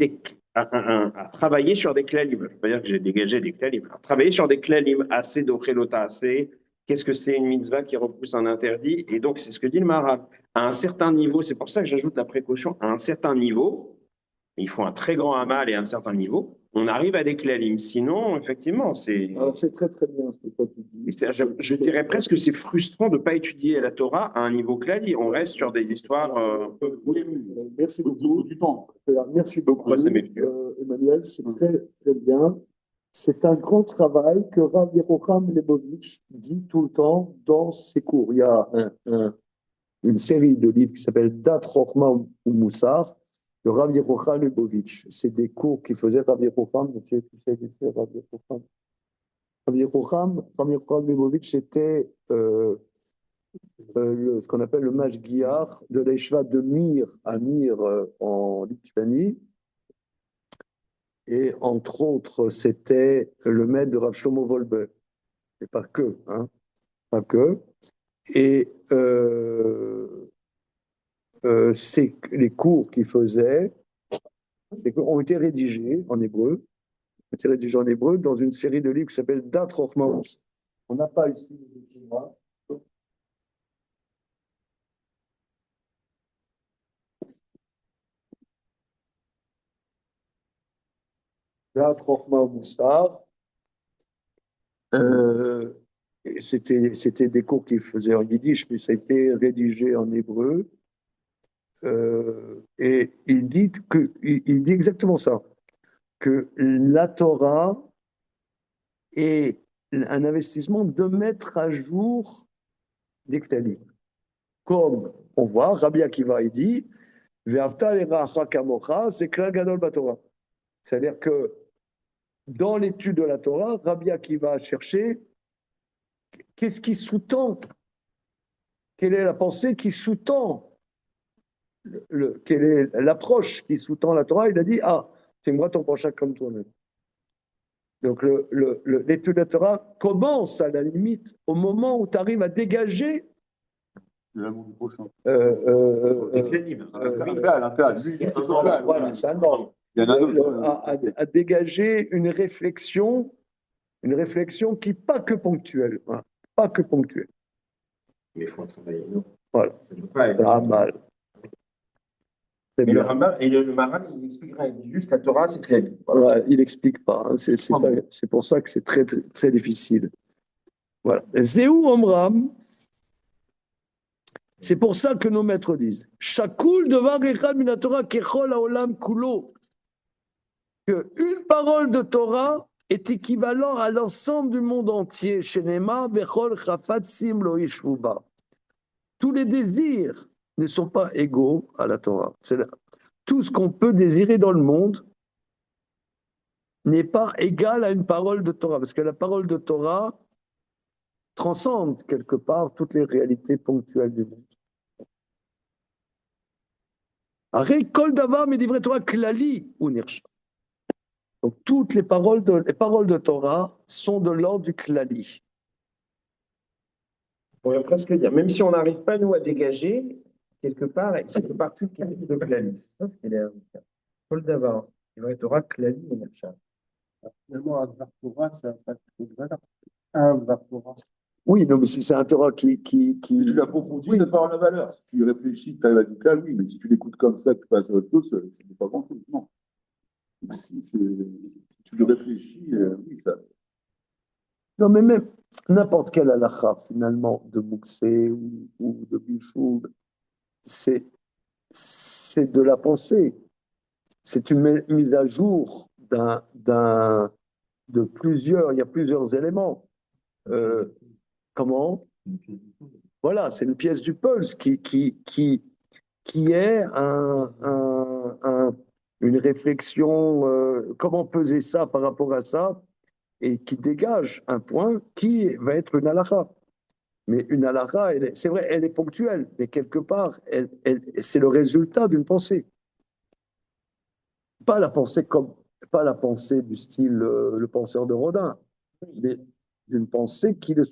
à travailler sur des klalim. Je ne veux pas dire que j'ai dégagé des klalim. À travailler sur des klalim assez d'ochelota assez. Qu'est-ce que c'est une mitzvah qui repousse un interdit? Et donc, c'est ce que dit le Maharal. À un certain niveau, c'est pour ça que j'ajoute la précaution, à un certain niveau, il faut un très grand amal et un certain niveau, on arrive à des klalim. Sinon, effectivement, c'est. Alors, c'est très, très bien ce que toi tu dis. Je dirais presque que c'est frustrant de ne pas étudier la Torah à un niveau klali. On reste sur des histoires un peu. Merci Beaucoup beaucoup. du temps. Merci beaucoup, Moi, ça m'est venu. Emmanuel. C'est très, très bien. C'est un grand travail que Rav Yeroham Lebovitch dit tout le temps dans ses cours. Il y a une série de livres qui s'appelle Dat Chochma ou Moussar de Rav Yeroham Lebovitch. C'est des cours qu'il faisait Rav Yeroham. Monsieur, tu sais qui c'est Rav Yeroham? Rav Yeroham Lebovitch, c'était ce qu'on appelle le Mashgiach de l'Eshva de Mir à Mir en Lituanie. Et entre autres, c'était le maître de Rav Shlomo Wolbe. Et pas que, hein, pas que. Et les cours qu'il faisait ont été rédigés en hébreu, dans une série de livres qui s'appelle Dat Chochma. On n'a pas ici le document. Dat Chochma Moussar. C'était des cours qu'il faisait en yiddish, mais ça a été rédigé en hébreu. Et il dit exactement ça, que la Torah est un investissement de mettre à jour des ktalim. Comme on voit, Rabbi Akiva il dit, Ve'avta l'eracha kamocha, c'est klal gadol baTorah. C'est-à-dire que dans l'étude de la Torah, Rabbi Akiva a cherché qu'est-ce qui sous-tend, quelle est la pensée qui sous-tend, quelle est l'approche qui sous-tend la Torah. Il a dit, ah, c'est moi ton prochain comme toi-même. Donc l'étude de la Torah commence à la limite au moment où tu arrives à dégager L'amour du prochain. Voilà, c'est un ordre. À dégager une réflexion qui pas que ponctuelle. Voilà, pas que ponctuelle. Mais il faut travailler, non? Voilà. Ça ne peut pas être. C'est mal. Mais le Rambam et le Maharal, il expliquera, il dit juste la Torah, c'est clair. Voilà, il n'explique pas. Hein. C'est pour ça que c'est très, très, très difficile. Voilà. Zéou Omram, c'est pour ça que nos maîtres disent Shakul devar echad min Torah kechol haolam kulo. Que une parole de Torah est équivalent à l'ensemble du monde entier. Shenema vechol chafat sim lo yishvuba. Tous les désirs ne sont pas égaux à la Torah. Tout ce qu'on peut désirer dans le monde n'est pas égal à une parole de Torah, parce que la parole de Torah transcende quelque part toutes les réalités ponctuelles du monde. Arrête kol davar medivre Torah klali ou nirsha. Donc toutes les paroles de Torah sont de l'ordre du klali. On pourrait presque dire, même si on n'arrive pas, nous, à dégager, quelque part, ça fait partie de Klali. C'est ça ce qu'il est à dire. Paul Davar, il va être Torah Klali et Nercha. Finalement, Advar Torah, ça n'a pas de valeur. Advar Torah. Oui, donc c'est un Torah qui Si tu l'approfondis, il n'a pas la valeur. Si tu y réfléchis, tu arrives à dire là, oui, mais si tu l'écoutes comme ça, tu passes à autre chose, ça n'est pas grand-chose. Non. Si tu le réfléchis, oui, ça. Non, mais même n'importe quel halakha, finalement, de Mouxé ou de Bichoub, c'est de la pensée. C'est une mise à jour il y a plusieurs éléments. Comment? Voilà, c'est une pièce du puzzle qui est une réflexion, comment peser ça par rapport à ça, et qui dégage un point qui va être une halakha. Mais une halakha, c'est vrai, elle est ponctuelle, mais quelque part, c'est le résultat d'une pensée. Pas la pensée pas la pensée du style le penseur de Rodin, mais d'une pensée qui est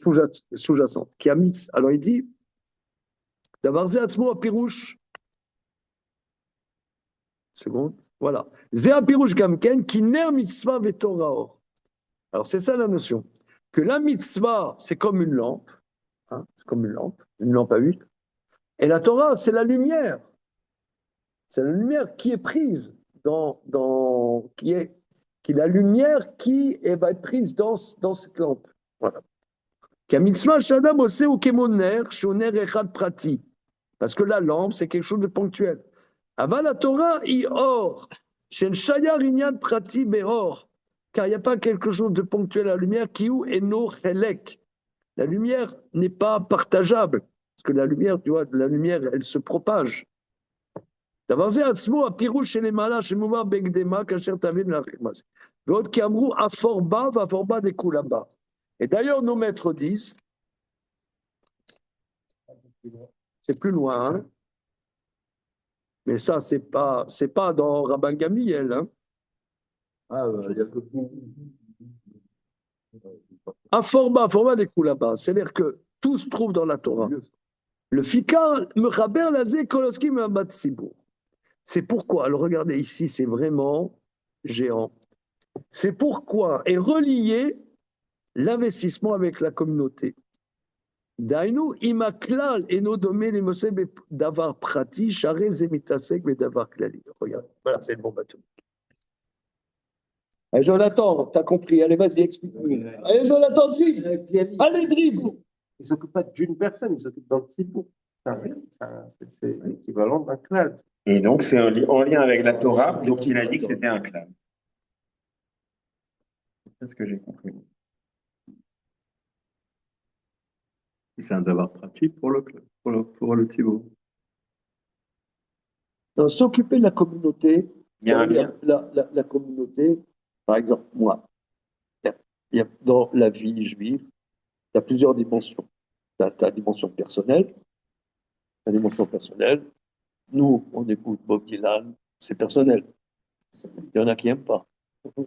sous-jacente, qui a mis. Alors il dit, d'abord, Zéatzmo à Pirouche. Seconde, voilà. Zéa Pirouche Gamken, qui ner mitzvah vetoraor. Alors c'est ça la notion. Que la mitzvah, c'est comme une lampe, hein, c'est comme une lampe à huile. Et la Torah, c'est la lumière. C'est la lumière qui est prise qui est la lumière qui va être prise dans cette lampe. Voilà. Parce que la lampe, c'est quelque chose de ponctuel. Aval la Torah, or, prati beor, car il n'y a pas quelque chose de ponctuel à la lumière qui ou eno chelek. La lumière n'est pas partageable, parce que la lumière, tu vois, la lumière, elle se propage. דבר זה עצמו, הפירוש שלמעלה שמובא בהקדמה כאשר תבין להרחיב מה זה. ועוד כי אמרו אפור בה ואפור בה דכולה בה. Et d'ailleurs, nos maîtres disent, c'est plus loin, hein, mais ça, c'est pas dans Rabban Gamliel. Hein. Affor בה דכולה בה, c'est-à-dire que tout se trouve dans la Torah. Le fikar mechaber lazé koloski me'abat sibour. C'est pourquoi, alors regardez ici, c'est vraiment géant. C'est pourquoi est relié l'investissement avec la communauté. Dainu imaklal enodomé les mosé d'avar prati charé zemitasek mais d'avar klali. Regarde, voilà, c'est le bon bateau. Allez, Jonathan, t'as compris. Allez, vas-y, explique-nous. Allez, Jonathan, dribble. Allez, dribble. Il ne s'occupe pas d'une personne, il s'occupe d'un tzibur. C'est l'équivalent d'un clan. Et donc, c'est en lien avec la Torah, donc il a dit que c'était un clan. C'est ce que j'ai compris. C'est un devoir pratique pour le Thibaut. S'occuper de la communauté, Il y a un lien. La communauté, par exemple, moi, dans la vie juive, tu as plusieurs dimensions. Tu as la dimension personnelle. Nous, on écoute Bob Dylan, c'est personnel. Il y en a qui n'aiment pas.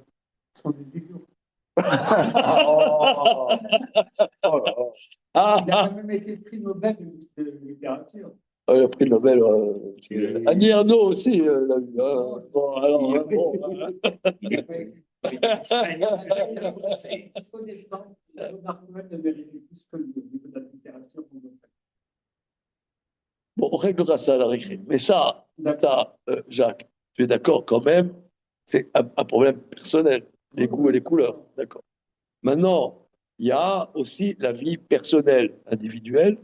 Il a même été prix Nobel de littérature. Le prix Nobel, Annie Ernaux aussi l'a eu. Bon, alors, bon. Bon, on réglera ça à la récré. Mais ça, Jacques, tu es d'accord quand même, c'est un problème personnel, les goûts et les couleurs, d'accord. Maintenant, il y a aussi la vie personnelle, individuelle.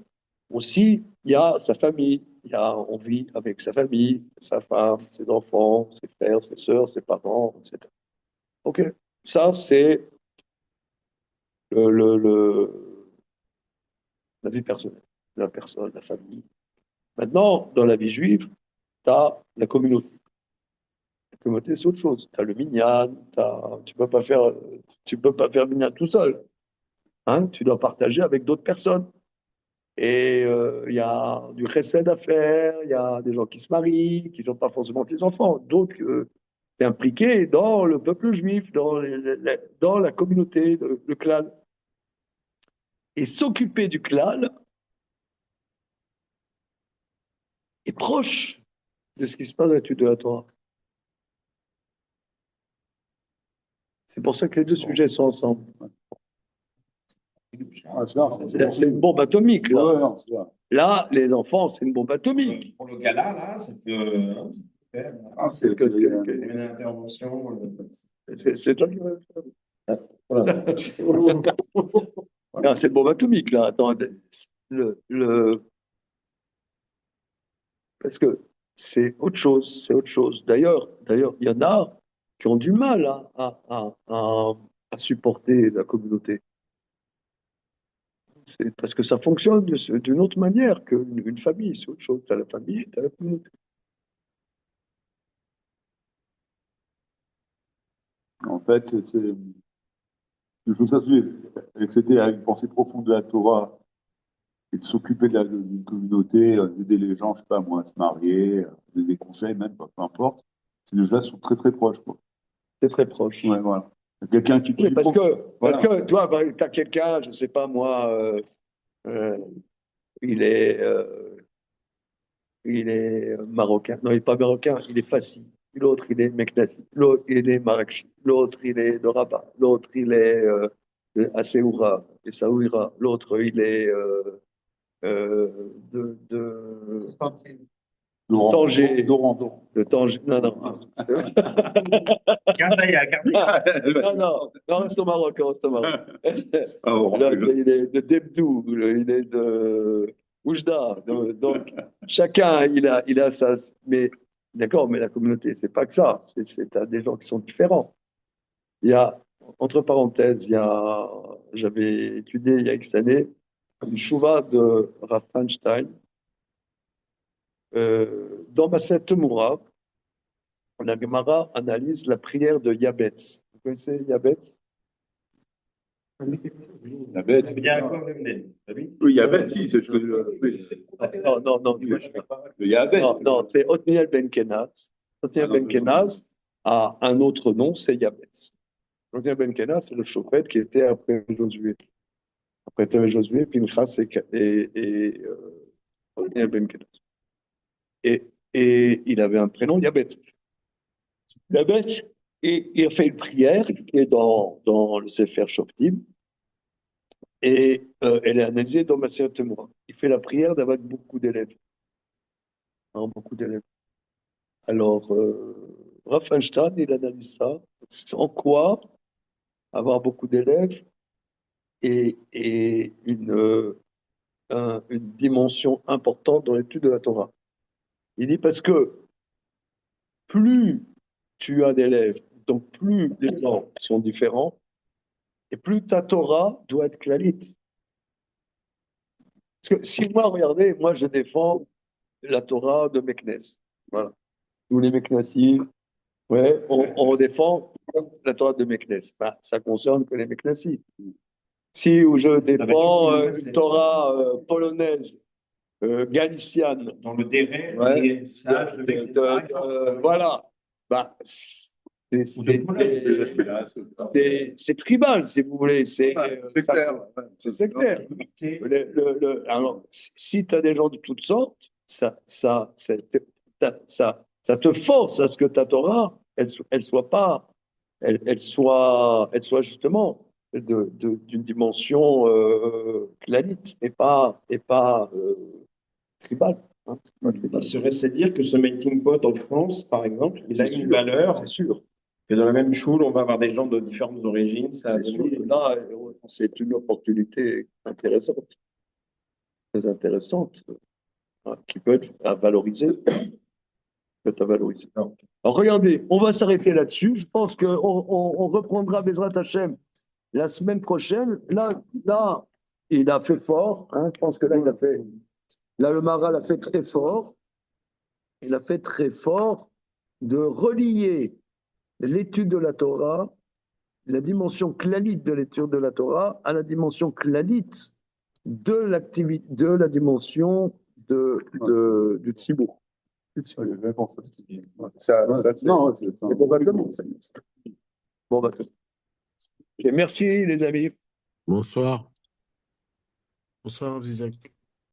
Aussi, il y a sa famille. On vit avec sa famille, sa femme, ses enfants, ses frères, ses sœurs, ses parents, etc. Ok, ça c'est la vie personnelle, la personne, la famille. Maintenant, dans la vie juive, tu as la communauté. La communauté, c'est autre chose. Tu as le minyan, tu peux pas faire minyan tout seul. Hein, tu dois partager avec d'autres personnes. Et il y a du chesed à faire, il y a des gens qui se marient, qui ne sont pas forcément tes enfants. D'autres, tu es impliqué dans le peuple juif, dans la communauté, le clan. Et s'occuper du clan est proche de ce qui se passe dans l'étude de la Torah. C'est pour ça que les deux sujets sont ensemble. C'est une bombe atomique. Là. Là, les enfants, c'est une bombe atomique. Pour le gala, là, ça peut faire une intervention. C'est toi qui vas le faire. Voilà. C'est une bombe atomique, là. Attends, parce que c'est autre chose, D'ailleurs, il y en a qui ont du mal à supporter la communauté. C'est parce que ça fonctionne d'une autre manière qu'une famille, c'est autre chose. Tu as la famille, tu as la communauté. En fait, c'est, je trouve ça, c'était avec une pensée profonde de la Torah et de s'occuper d'une communauté, d'aider les gens, je sais pas moi, à se marier, donner des conseils même, peu importe. Ces deux-là sont très très proches, quoi. C'est très proche. Ouais, voilà. Quelqu'un qui Oui, parce voilà. que toi, tu as quelqu'un, je ne sais pas moi, euh, il est, euh, il est marocain. Non, il n'est pas marocain, il est Fassi. L'autre, il est Meknassi. L'autre, il est Marrakech. L'autre, il est de Rabat. L'autre, il est de Asséoura, et Saouira. L'autre, il est de Tanger. Doran. De Tanger. Non, non. Gardaïa. Non, non, non, reste au Maroc, reste au Maroc. Ah, bon, Là, il est de Debdou, il est de Oujda. Donc, chacun, il a ça. Mais, d'accord, mais la communauté, c'est pas que ça. T'as des gens qui sont différents. Il y a, entre parenthèses, j'avais étudié il y a X années une chouva de Rav Feinstein. Dans Masset Temura, la Gemara analyse la prière de Yabetz. Vous connaissez Yabetz? La bête. Oui, il y a bête, si, c'est oui. Non, non, non. Il y a bête. Non, non, c'est Othniel Ben Kenaz. Othniel Ben Kenaz a un autre nom, c'est Yabetz. Othniel Ben Kenaz, c'est le chauffeur qui était après Josué. Après Josué, Pinchas et Othniel Ben Kenaz. Et il avait un prénom, Yabetz. Yabetz, et il a fait une prière qui est dans le Sefer Shoftim. Et elle est analysée dans ma série de moi. Il fait la prière d'avoir beaucoup d'élèves. Hein, beaucoup d'élèves. Alors, Raph Einstein, il analyse ça. En quoi avoir beaucoup d'élèves et une dimension importante dans l'étude de la Torah. Il dit parce que plus tu as d'élèves, donc plus les gens sont différents, et plus ta Torah doit être clarite. Parce que si moi, regardez, moi je défends la Torah de Meknes. Voilà. Tous les Meknessi, ouais, on défend la Torah de Meknes. Enfin, ça concerne que les Meknessi. Si où je défends une Torah polonaise, galiciane, Dans le dérègle, ouais, les sages de voilà, bah, c'est tribal, si vous voulez. C'est clair. C'est clair. Alors, si tu as des gens de toutes sortes, ça te force à ce que ta Torah, elle soit pas, elle soit justement d'une dimension clanite et pas tribale. Hein, c'est pas tribal. Serait-ce dire que ce melting pot en France, par exemple, il a une valeur, C'est sûr. que dans la même choule, on va avoir des gens de différentes origines, ça a C'est sûr donné... que là, c'est une opportunité intéressante, très intéressante, hein, qui peut être à valoriser. Alors, regardez, on va s'arrêter là-dessus. Je pense qu'on reprendra Bezrat Hashem la semaine prochaine. Là, il a fait fort. Hein, je pense que là, le Maharal a fait très fort. Il a fait très fort de relier l'étude de la Torah, la dimension clalite de l'étude de la Torah, à la dimension clalite de l'activité, de la dimension du tzibur. Je pense à ce qu'il dit. Non, c'est probablement. Bon, bah, ok, merci les amis. Bonsoir. Bonsoir, Zizek.